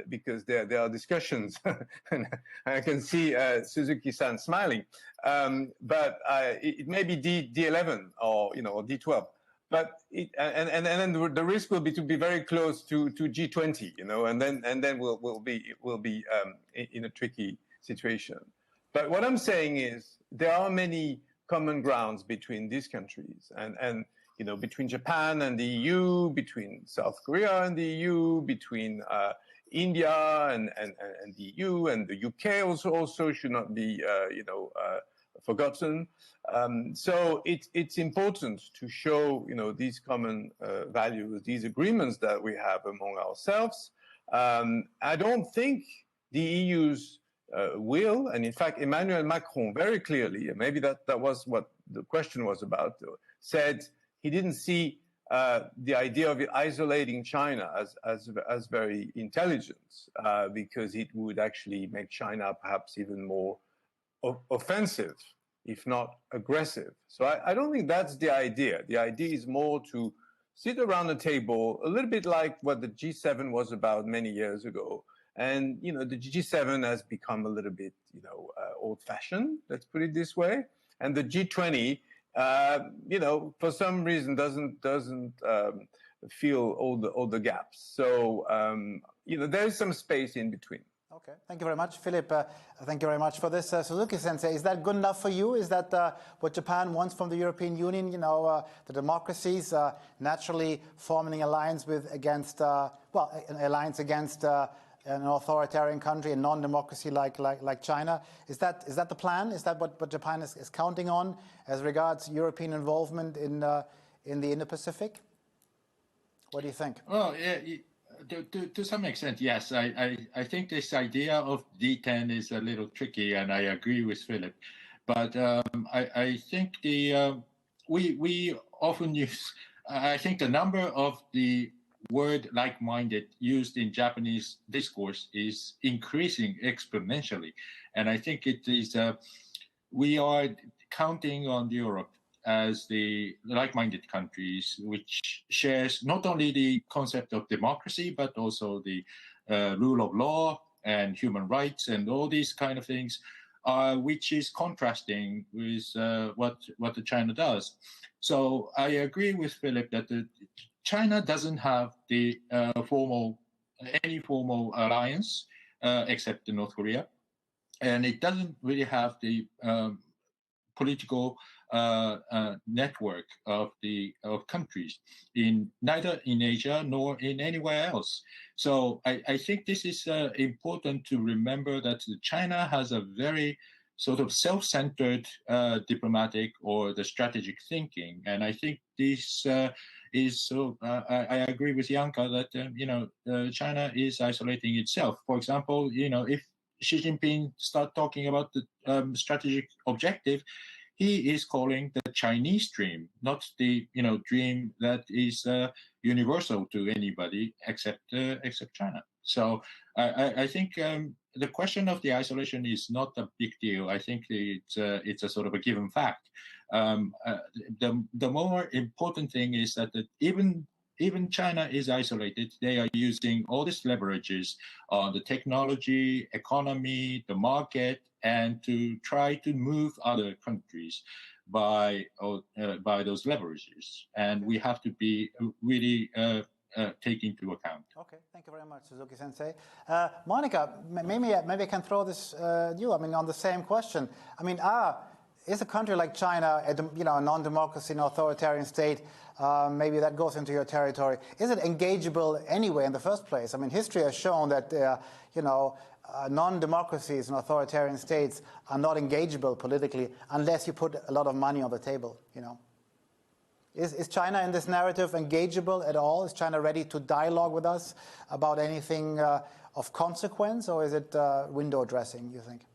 because there are discussions, and I can see Suzuki-san smiling. But it may be D11 or or D12. But then the risk will be to be very close to G20, and then we'll be in a tricky situation. But what I'm saying is there are many common grounds between these countries, and between Japan and the EU, between South Korea and the EU, between India and the EU, and the UK also should not be forgotten. So it's important to show these common values, these agreements that we have among ourselves. I don't think the EU's will, and in fact Emmanuel Macron very clearly, and maybe that was what the question was about, said he didn't see the idea of isolating China as very intelligent, because it would actually make China perhaps even more offensive, if not aggressive. So I don't think that's the idea. The idea is more to sit around the table, a little bit like what the G7 was about many years ago. And, the G7 has become a little bit, old-fashioned, let's put it this way. And the G20, for some reason doesn't fill all the gaps. So, there is some space in between. Okay, thank you very much, Philip. Thank you very much for this. Suzuki-sensei, is that good enough for you? Is that what Japan wants from the European Union? The democracies naturally forming an alliance against an authoritarian country, a non-democracy like China. Is that the plan? Is that what Japan is counting on as regards European involvement in the Indo-Pacific? What do you think? Well, yeah. To some extent, yes. I think this idea of D10 is a little tricky, and I agree with Philip. But I think we often use. I think the number of the word like-minded used in Japanese discourse is increasing exponentially, and I think it is. We are counting on Europe as the like-minded countries, which shares not only the concept of democracy, but also the rule of law and human rights and all these kind of things, which is contrasting with what China does. So I agree with Philip that China doesn't have the any formal alliance except North Korea, and it doesn't really have the political network of countries neither in Asia nor in anywhere else. So I think this is important to remember that China has a very sort of self-centered diplomatic or the strategic thinking, and I think this is so. I agree with Janka that China is isolating itself. For example, if Xi Jinping start talking about the strategic objective, he is calling the Chinese dream, not the dream that is universal to anybody except China. So I think the question of the isolation is not a big deal. I think it's a sort of a given fact. The more important thing is that even China is isolated. They are using all these leverages on the technology, economy, the market, and to try to move other countries by those leverages. And we have to be really take into account. Okay, thank you very much, Suzuki-sensei. Monica, maybe I can throw this you. I mean, on the same question. I mean, is a country like China, a non-democracy, an authoritarian state, maybe that goes into your territory. Is it engageable anyway in the first place? I mean, history has shown that, non-democracies and authoritarian states are not engageable politically unless you put a lot of money on the table, Is China in this narrative engageable at all? Is China ready to dialogue with us about anything of consequence, or is it window dressing, you think?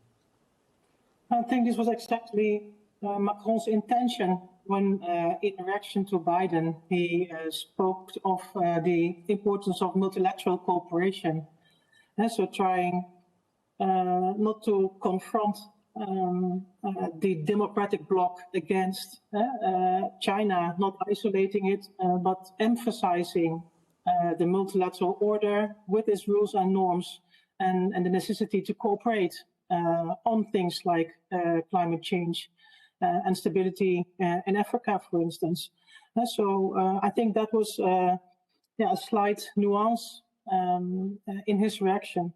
I think this was exactly Macron's intention when, in reaction to Biden, he spoke of the importance of multilateral cooperation. And so trying not to confront the democratic bloc against China, not isolating it, but emphasizing the multilateral order with its rules and norms and the necessity to cooperate on things like climate change and stability in Africa, for instance. So I think that was a slight nuance in his reaction.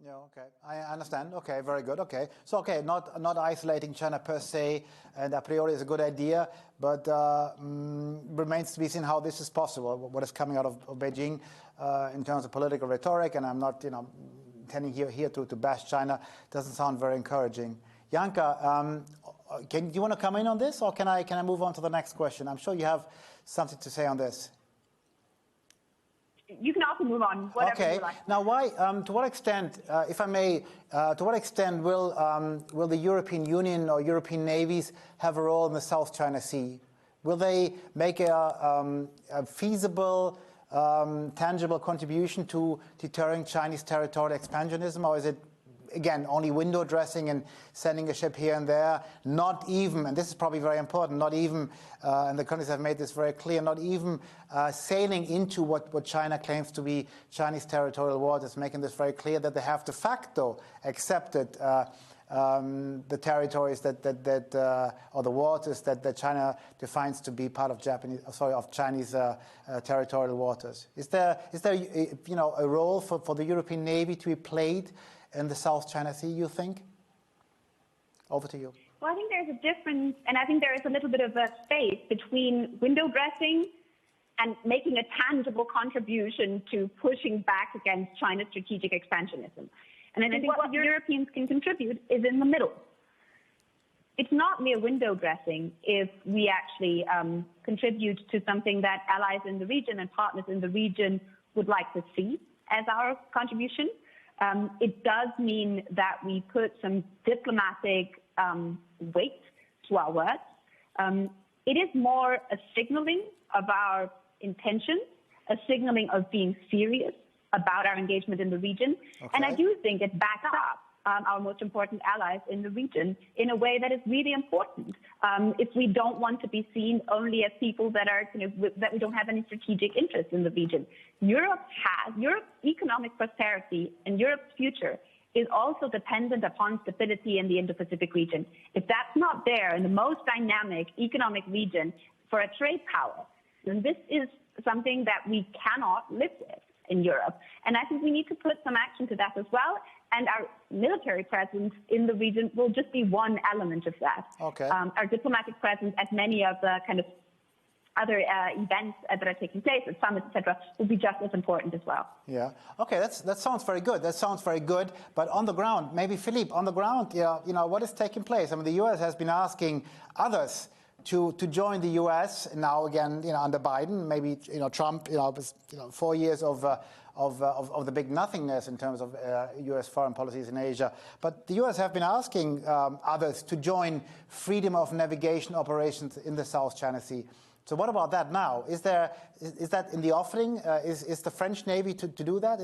Yeah, okay, I understand. Okay, very good. Okay, so not isolating China per se, and a priori is a good idea, but remains to be seen how this is possible. What is coming out of Beijing in terms of political rhetoric, and I'm not, intending here to bash China. Doesn't sound very encouraging. Janka, do you want to come in on this, or can I move on to the next question? I'm sure you have something to say on this. You can also move on, whatever you like. Now, to what extent, if I may, to what extent will the European Union or European navies have a role in the South China Sea? Will they make a feasible, tangible contribution to deterring Chinese territorial expansionism, or is it, again, only window dressing and sending a ship here and there, not even, and this is probably very important, not even, and the countries have made this very clear, not even sailing into what China claims to be Chinese territorial waters, making this very clear that they have de facto accepted the territories or the waters that China defines to be part of Chinese territorial waters. Is there a role for the European Navy to be played in the South China Sea, you think? Over to you. Well, I think there's a difference, and I think there is a little bit of a space between window dressing and making a tangible contribution to pushing back against China's strategic expansionism. And I think what Europeans can contribute is in the middle. It's not mere window dressing if we actually contribute to something that allies in the region and partners in the region would like to see as our contribution. It does mean that we put some diplomatic weight to our words. It is more a signaling of our intentions, a signaling of being serious about our engagement in the region. Okay. And I do think it backs up our most important allies in the region in a way that is really important. If we don't want to be seen only as people that are that we don't have any strategic interest in the region. Europe's economic prosperity and Europe's future is also dependent upon stability in the Indo-Pacific region. If that's not there in the most dynamic economic region for a trade power, then this is something that we cannot live with in Europe. And I think we need to put some action to that as well. And our military presence in the region will just be one element of that. Okay. Our diplomatic presence at many of the kind of other events that are taking place, at summits, etc., will be just as important as well. Yeah. Okay. That sounds very good. That sounds very good. But on the ground, maybe Philippe, on the ground, what is taking place? I mean, the U.S. has been asking others to join the U.S. now again, under Biden. Maybe Trump, 4 years of the big nothingness in terms of U.S. foreign policies in Asia. But the U.S. have been asking others to join freedom of navigation operations in the South China Sea. So what about that now? Is that in the offering? Is the French Navy to do that?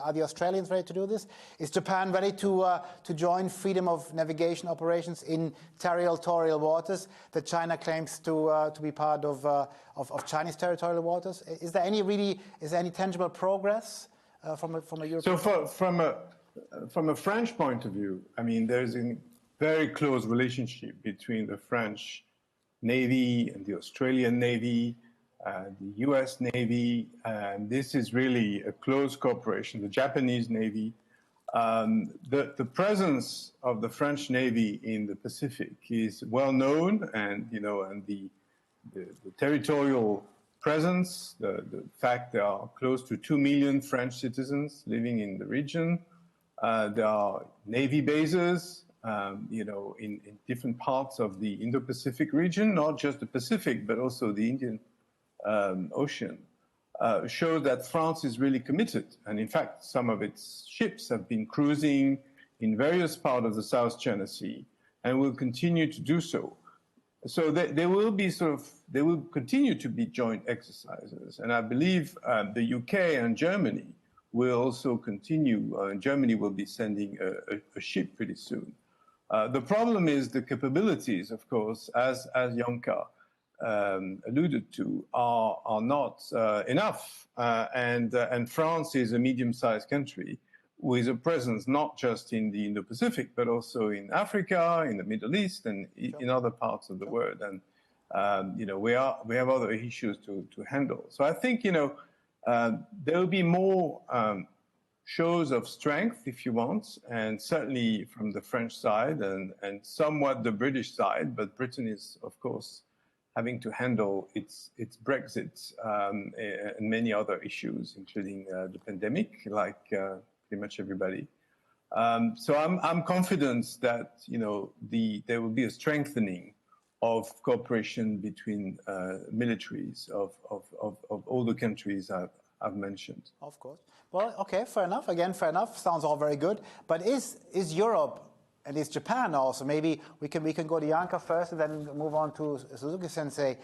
Are the Australians ready to do this? Is Japan ready to join freedom of navigation operations in territorial waters that China claims to be part of Chinese territorial waters? Is there any tangible progress from a European? So from a French point of view, I mean, there's a very close relationship between the French Navy and the Australian Navy, the US Navy, and this is really a close cooperation. The Japanese Navy, The presence of the French Navy in the Pacific is well known, and the territorial presence, the fact there are close to 2 million French citizens living in the region. There are Navy bases, in different parts of the Indo-Pacific region, not just the Pacific, but also the Indian Ocean. Show that France is really committed. And in fact, some of its ships have been cruising in various parts of the South China Sea and will continue to do so. So there will continue to be joint exercises. And I believe the UK and Germany will also continue. Germany will be sending a ship pretty soon. The problem is the capabilities, of course, as Janka alluded to, are not enough. And France is a medium-sized country with a presence not just in the Indo-Pacific, but also in Africa, in the Middle East, and in other parts of the world. And we have other issues to handle. So I think there will be more shows of strength, if you want, and certainly from the French side and somewhat the British side. But Britain is, of course, having to handle its Brexit and many other issues, including the pandemic, like pretty much everybody. So I'm confident that there will be a strengthening of cooperation between militaries of all the countries I've mentioned. Of course. Well, okay, fair enough. Again, fair enough. Sounds all very good. But is Europe and is Japan also? Maybe we can go to Janka first and then move on to Suzuki-sensei.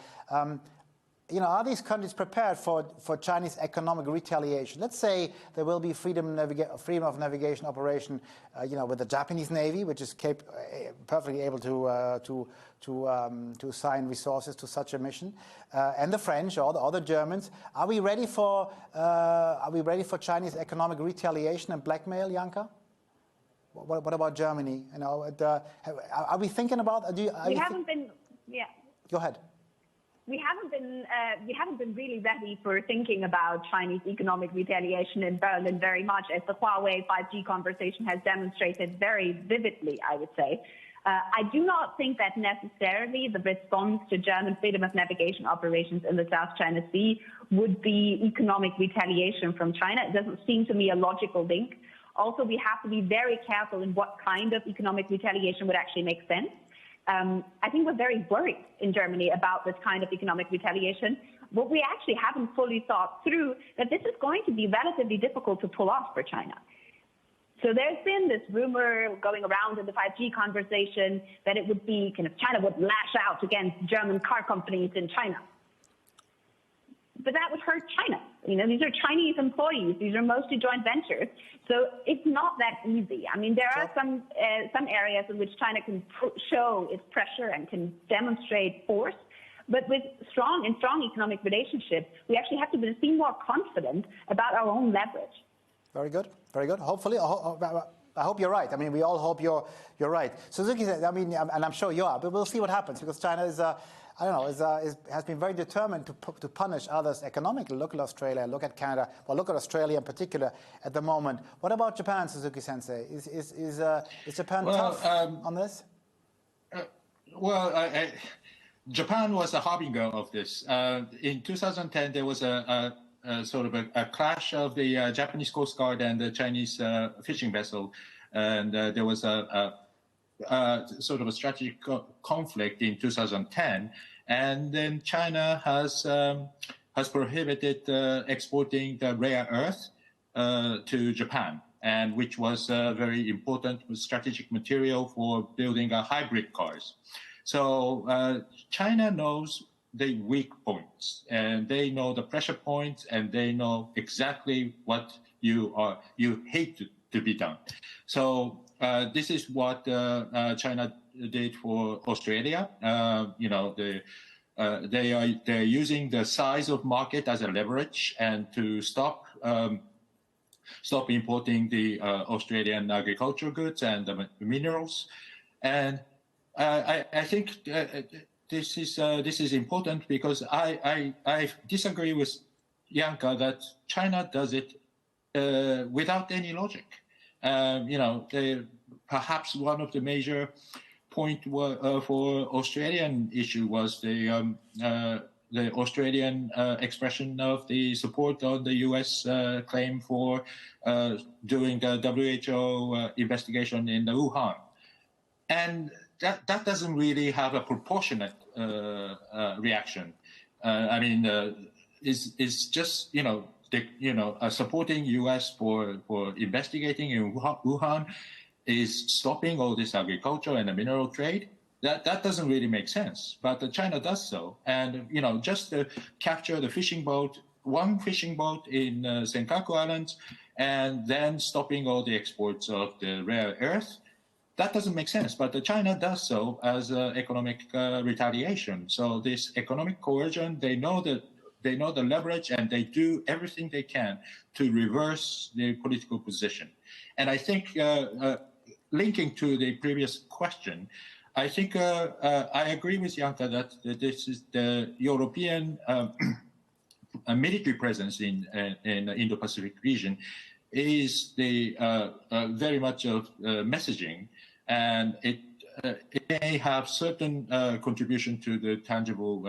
Are these countries prepared for Chinese economic retaliation? Let's say there will be freedom of navigation operation, with the Japanese Navy, which is perfectly able to assign resources to such a mission, and the French or the Germans. Are we ready for Chinese economic retaliation and blackmail, Janka? What about Germany? Are we thinking about? We haven't been. Yeah. Go ahead. We haven't been really ready for thinking about Chinese economic retaliation in Berlin very much, as the Huawei 5G conversation has demonstrated very vividly, I would say. I do not think that necessarily the response to German freedom of navigation operations in the South China Sea would be economic retaliation from China. It doesn't seem to me a logical link. Also, we have to be very careful in what kind of economic retaliation would actually make sense. I think we're very worried in Germany about this kind of economic retaliation. What we actually haven't fully thought through that this is going to be relatively difficult to pull off for China. So there's been this rumor going around in the 5G conversation that it would be China would lash out against German car companies in China. But that would hurt China. These are Chinese employees. These are mostly joint ventures. So it's not that easy. I mean, there are some areas in which China can show its pressure and can demonstrate force. But with strong economic relationships, we actually have to be more confident about our own leverage. Very good. Very good. Hopefully, I hope you're right. I mean, we all hope you're right. Suzuki said, and I'm sure you are, but we'll see what happens because China is, has been very determined to punish others economically. Look at Australia, look at Canada, well, look at Australia in particular at the moment. What about Japan, Suzuki-sensei? Is Japan tough on this? Japan was a harbinger of this. In 2010, there was a sort of a clash of the Japanese Coast Guard and the Chinese fishing vessel, and there was a sort of a strategic conflict in 2010, and then China has prohibited exporting the rare earth to Japan, and which was a very important strategic material for building hybrid cars. So China knows the weak points, and they know the pressure points, and they know exactly what you hate to be done. So this is what China did for Australia. They're using the size of market as a leverage and to stop importing the Australian agricultural goods and the minerals. And I think this is important because I disagree with Janka that China does it without any logic. Perhaps one of the major point for Australian issue was the Australian expression of the support on the U.S. Claim for doing a WHO investigation in the Wuhan, and that doesn't really have a proportionate reaction. It's just supporting U.S. for investigating in Wuhan is stopping all this agriculture and the mineral trade. That doesn't really make sense, but China does so. And, just to capture the one fishing boat in Senkaku Islands, and then stopping all the exports of the rare earth, that doesn't make sense. But China does so as economic retaliation. So this economic coercion, they know the leverage, and they do everything they can to reverse the political position. And I think, linking to the previous question, I think I agree with Janka that this is the European military presence in the Indo-Pacific region is the very much of messaging, and it may have certain contribution to the tangible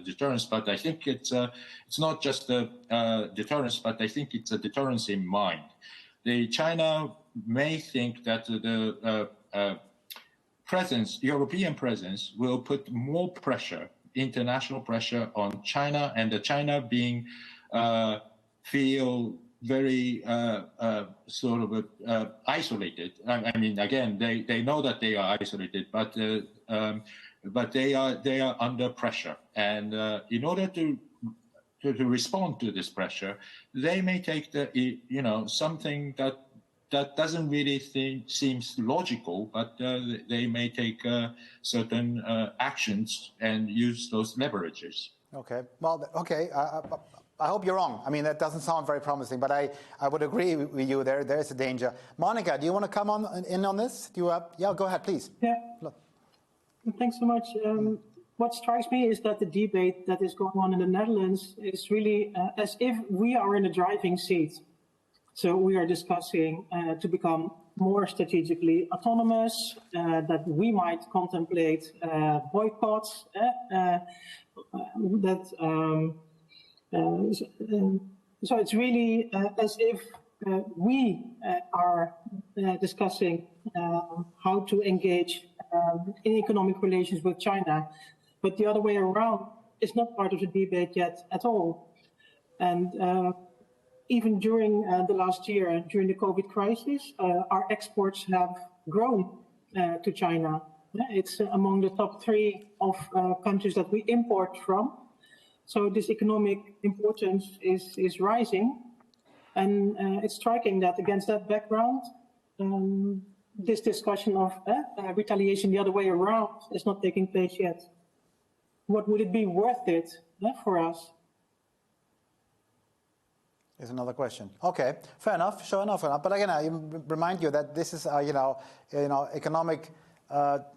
deterrence, but I think it's not just a deterrence, but I think it's a deterrence in mind. China may think that the European presence will put more pressure, international pressure on China, and China being feel very sort of isolated. I mean, again, they know that they are isolated, but they are under pressure, and in order to respond to this pressure, they may take something that doesn't really seems logical, but they may take certain actions and use those leverages. Okay. Well, okay. I hope you're wrong. I mean, that doesn't sound very promising, but I would agree with you. There's a danger. Monica, do you want to come in on this? Yeah, go ahead, please. Yeah. Look. Thanks so much. What strikes me is that the debate that is going on in the Netherlands is really as if we are in the driving seat. So we are discussing to become more strategically autonomous, that we might contemplate boycotts, so it's really as if we are discussing how to engage in economic relations with China, but the other way around is not part of the debate yet at all. And even during the last year, during the COVID crisis, our exports have grown to China. It's among the top 3 of countries that we import from. So this economic importance is rising. And it's striking that against that background, this discussion of retaliation the other way around is not taking place yet. What would it be worth it for us? Is another question. Okay, fair enough, sure enough. But again, I remind you that this is, economic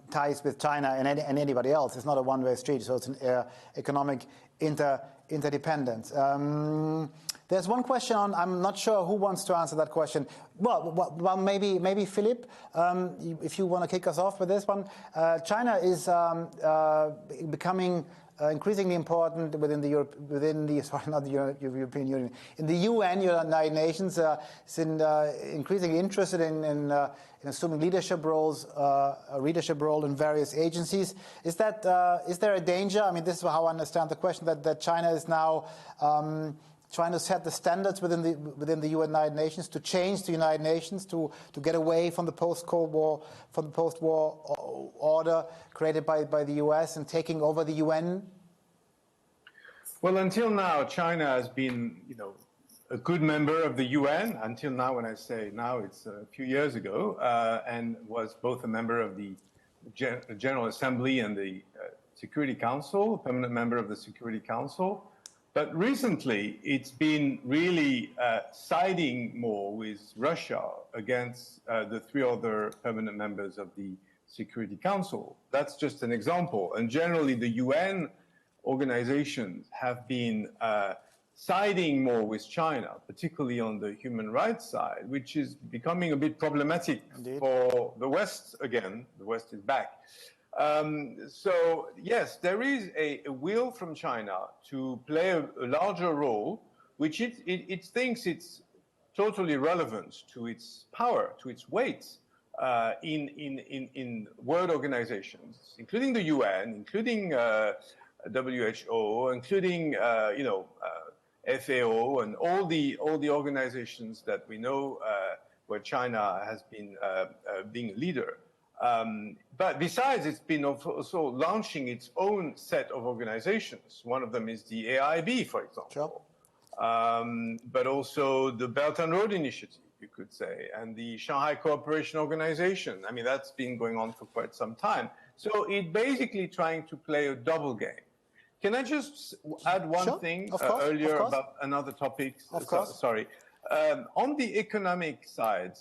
ties with China and anybody else. It's not a one-way street, so it's an economic interdependence. There's one question on. I'm not sure who wants to answer that question. Well, maybe Philip, if you want to kick us off with this one. China is becoming increasingly important within the European Union. In the UN, United Nations, is increasingly interested in assuming leadership roles, a leadership role in various agencies. Is there a danger? I mean, this is how I understand the question, that China is now trying to set the standards within the United Nations, to change the United Nations, to get away from the post-Cold War, from the post-war order created by the US and taking over the UN? Well, until now, China has been, a good member of the UN. Until now, when I say now, it's a few years ago, and was both a member of the General Assembly and the Security Council, permanent member of the Security Council. But recently, it's been really siding more with Russia against the 3 other permanent members of the Security Council. That's just an example. And generally, the UN organizations have been siding more with China, particularly on the human rights side, which is becoming a bit problematic for the West again. The West is back. So yes, there is a will from China to play a larger role, which it thinks it's totally relevant to its power, to its weight in world organizations, including the UN, including WHO, including FAO, and all the organizations that we know where China has been being a leader. But besides, it's been also launching its own set of organizations. One of them is the AIB, for example. Sure. But also the Belt and Road Initiative, you could say, and the Shanghai Cooperation Organization. I mean, that's been going on for quite some time. So it's basically trying to play a double game. Can I just add one thing earlier about another topic? Of course. Sorry. On the economic side,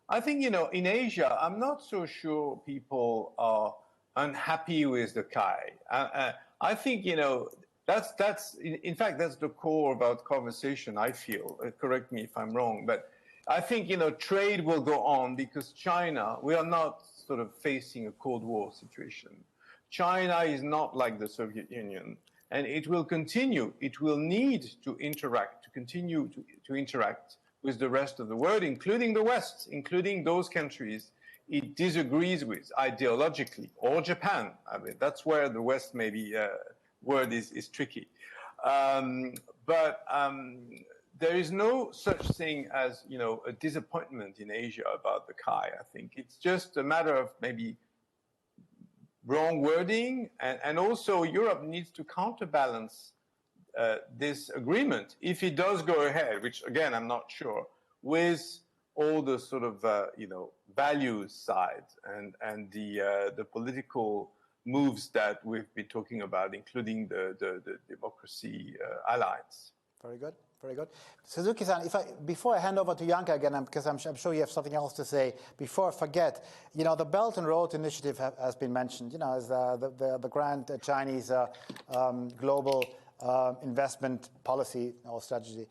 I think, in Asia, I'm not so sure people are unhappy with the Kai. I think, that's in fact, that's the core about conversation, I feel. Correct me if I'm wrong, but I think, trade will go on because China, we are not sort of facing a Cold War situation. China is not like the Soviet Union, and it will continue. It will need to interact, to continue to interact with the rest of the world, including the West, including those countries it disagrees with ideologically, or Japan. I mean, that's where the West maybe word is tricky. But there is no such thing as, a disappointment in Asia about the Kai. I think it's just a matter of maybe wrong wording, and also Europe needs to counterbalance this agreement, if it does go ahead, which again I'm not sure, with all the sort of values side and the political moves that we've been talking about, including the democracy alliance. Very good, very good. Suzuki-san, before I hand over to Janka again, because I'm sure you have something else to say, before I forget, the Belt and Road Initiative has been mentioned, as the grand Chinese global investment policy or strategy.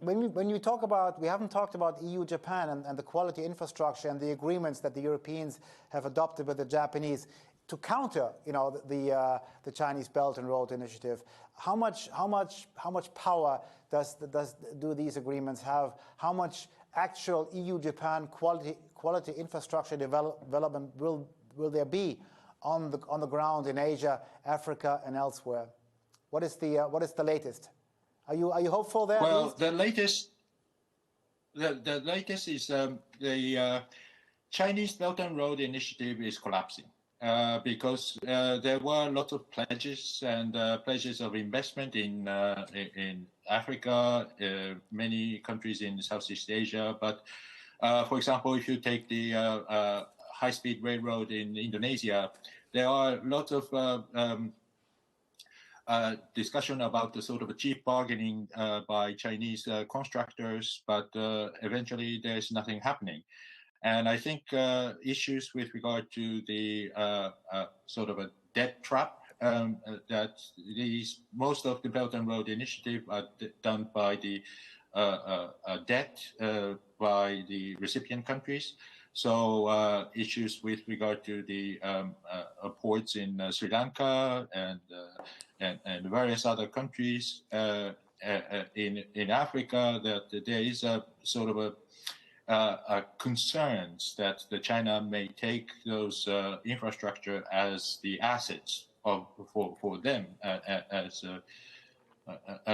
When you talk about, we haven't talked about EU-Japan and the quality infrastructure and the agreements that the Europeans have adopted with the Japanese to counter, the Chinese Belt and Road Initiative. How much power do these agreements have? How much actual EU-Japan quality infrastructure development will there be on the ground in Asia, Africa, and elsewhere? What is the latest? Are you hopeful there? Well, the latest is the Chinese Belt and Road Initiative is collapsing because there were lots of pledges and pledges of investment in Africa, many countries in Southeast Asia. But for example, if you take the high-speed railroad in Indonesia, there are lots of discussion about the sort of cheap bargaining by Chinese constructors, but eventually there's nothing happening. And I think issues with regard to the sort of a debt trap, that most of the Belt and Road Initiative are done by the debt by the recipient countries. So issues with regard to the ports in Sri Lanka and various other countries in Africa, that there is a sort of a concerns that the China may take those infrastructure as the assets for them as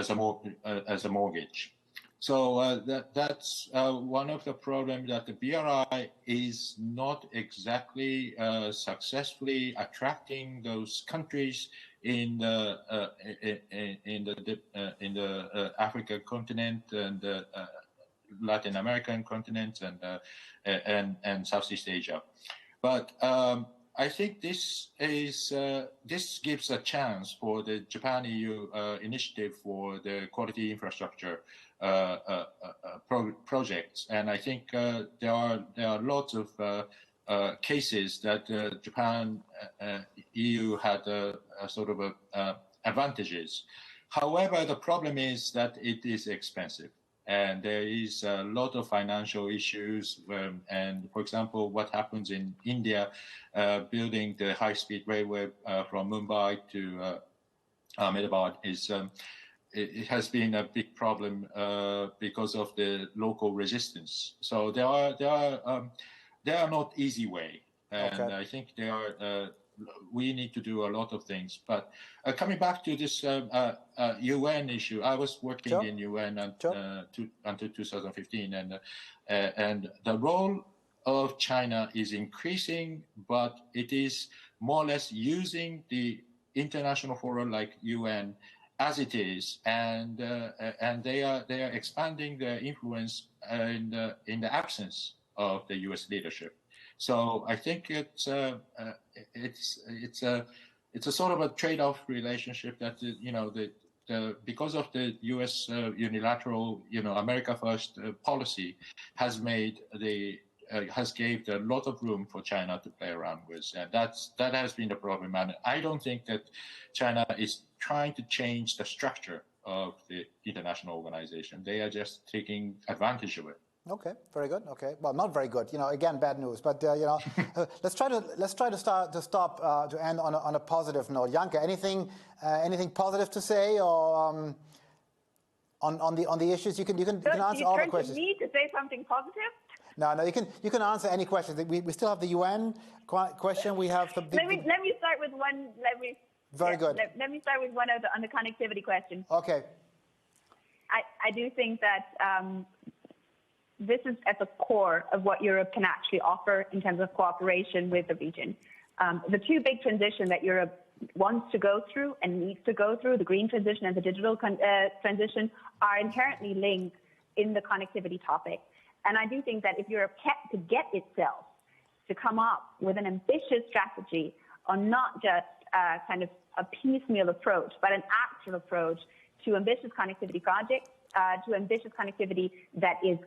a mortgage. So that's one of the problems, that the BRI is not exactly successfully attracting those countries in the African continent and Latin American continent and Southeast Asia. But I think this gives a chance for the Japan-EU initiative for the quality infrastructure projects, and I think there are lots of cases that Japan EU had a sort of advantages. However, the problem is that it is expensive. And there is a lot of financial issues. And for example, what happens in India, building the high-speed railway from Mumbai to Ahmedabad it has been a big problem because of the local resistance. So there are not easy way. And I think we need to do a lot of things. But coming back to this UN issue, I was working in UN until 2015, and the role of China is increasing, but it is more or less using the international forum like UN as it is, and they are expanding their influence in the absence of the U.S. leadership. So I think it's a sort of a trade-off relationship that because of the U.S. Unilateral America First policy has gave a lot of room for China to play around with, and that has been the problem. And I don't think that China is trying to change the structure of the international organization. They are just taking advantage of it. Okay, very good. Okay, well, not very good. Again, bad news. But let's try to end on a positive note. Janke, anything positive to say, or on the issues? You can answer all the questions. Do you need to say something positive? No, you can answer any questions. We still have the UN question. We have the. Let me start with one. Very good. Let me start with one on the connectivity question. Okay. I do think that this is at the core of what Europe can actually offer in terms of cooperation with the region. The two big transitions that Europe wants to go through and needs to go through, the green transition and the digital transition, are inherently linked in the connectivity topic. And I do think that if Europe had to get itself to come up with an ambitious strategy on not just kind of a piecemeal approach, but an actual approach to ambitious connectivity projects, to ambitious connectivity that is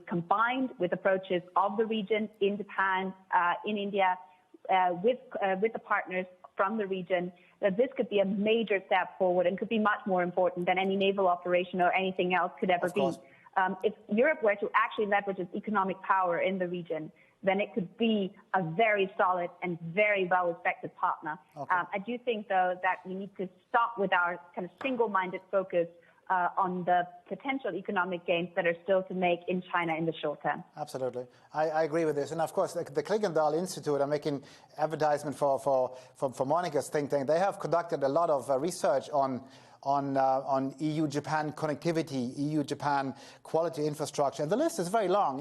combined with approaches of the region in Japan, in India, with the partners from the region, that this could be a major step forward and could be much more important than any naval operation or anything else could ever be. If Europe were to actually leverage its economic power in the region, then it could be a very solid and very well-respected partner. Okay. I do think, though, that we need to stop with our kind of single-minded focus on the potential economic gains that are still to make in China in the short term. Absolutely. I agree with this. And of course, the Klingendahl Institute, I'm making advertisement for Monica's think tank. They have conducted a lot of research on EU-Japan connectivity, EU-Japan quality infrastructure. And the list is very long.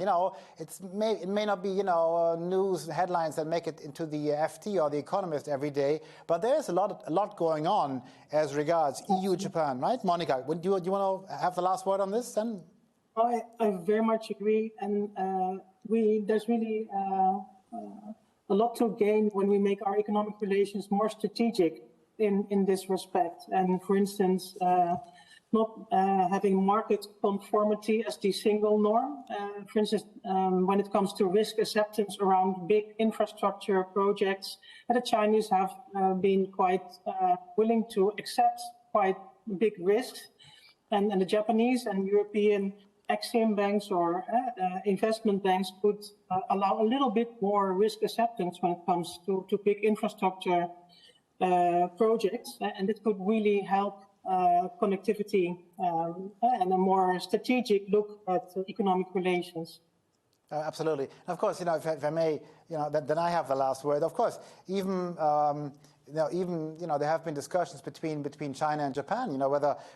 It may not be, news headlines that make it into the FT or the Economist every day, but there's a lot going on as regards EU-Japan, right? Monica, do you want to have the last word on this then? I very much agree. And there's really a lot to gain when we make our economic relations more strategic in this respect. And for instance, not having market conformity as the single norm. For instance, when it comes to risk acceptance around big infrastructure projects, the Chinese have been quite willing to accept quite big risks. And the Japanese and European Exim banks or investment banks could allow a little bit more risk acceptance when it comes to big infrastructure projects, and it could really help connectivity and a more strategic look at economic relations. Absolutely. And of course, if I may, then I have the last word. Of course, even there have been discussions between China and Japan.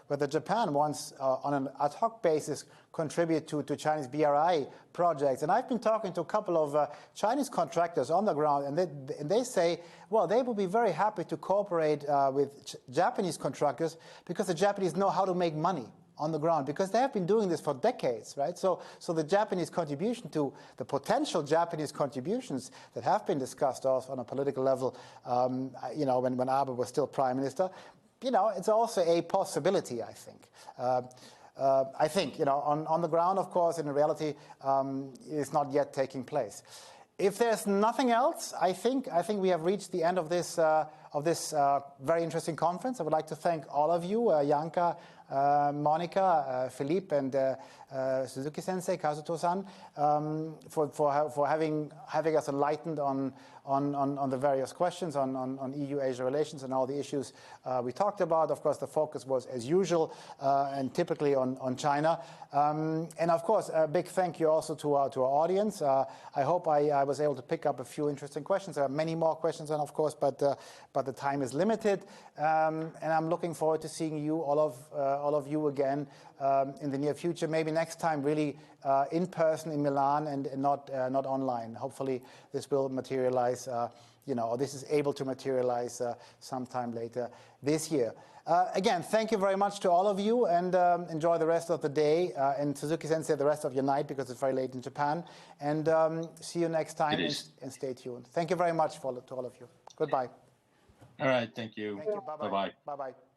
Whether Japan wants on an ad hoc basis contribute to Chinese BRI projects. And I've been talking to a couple of Chinese contractors on the ground, and they say, well, they will be very happy to cooperate with Japanese contractors because the Japanese know how to make money on the ground, because they have been doing this for decades, right? So the Japanese contribution to the potential Japanese contributions that have been discussed also on a political level, when Abe was still prime minister, it's also a possibility, I think. I think, on the ground, of course, in reality, it's not yet taking place. If there's nothing else, I think we have reached the end of this this very interesting conference. I would like to thank all of you, Janka, Monica, Philippe, and Suzuki-sensei, Kazuto-san, for having us enlightened on the various questions on EU-Asia relations and all the issues we talked about. Of course, the focus was, as usual, and typically on China. And of course, a big thank you also to our audience. I hope I was able to pick up a few interesting questions. There are many more questions, and of course, but the time is limited. And I'm looking forward to seeing you, all of you again in the near future. Maybe next time, really in person in Milan and not online. Hopefully, this will materialize. Or this is able to materialize sometime later this year. Again, thank you very much to all of you, and enjoy the rest of the day, and Suzuki-sensei the rest of your night, because it's very late in Japan. And see you next time, and stay tuned. Thank you very much to all of you. Goodbye. All right, thank you. Thank you. Bye-bye. Bye-bye. Bye-bye.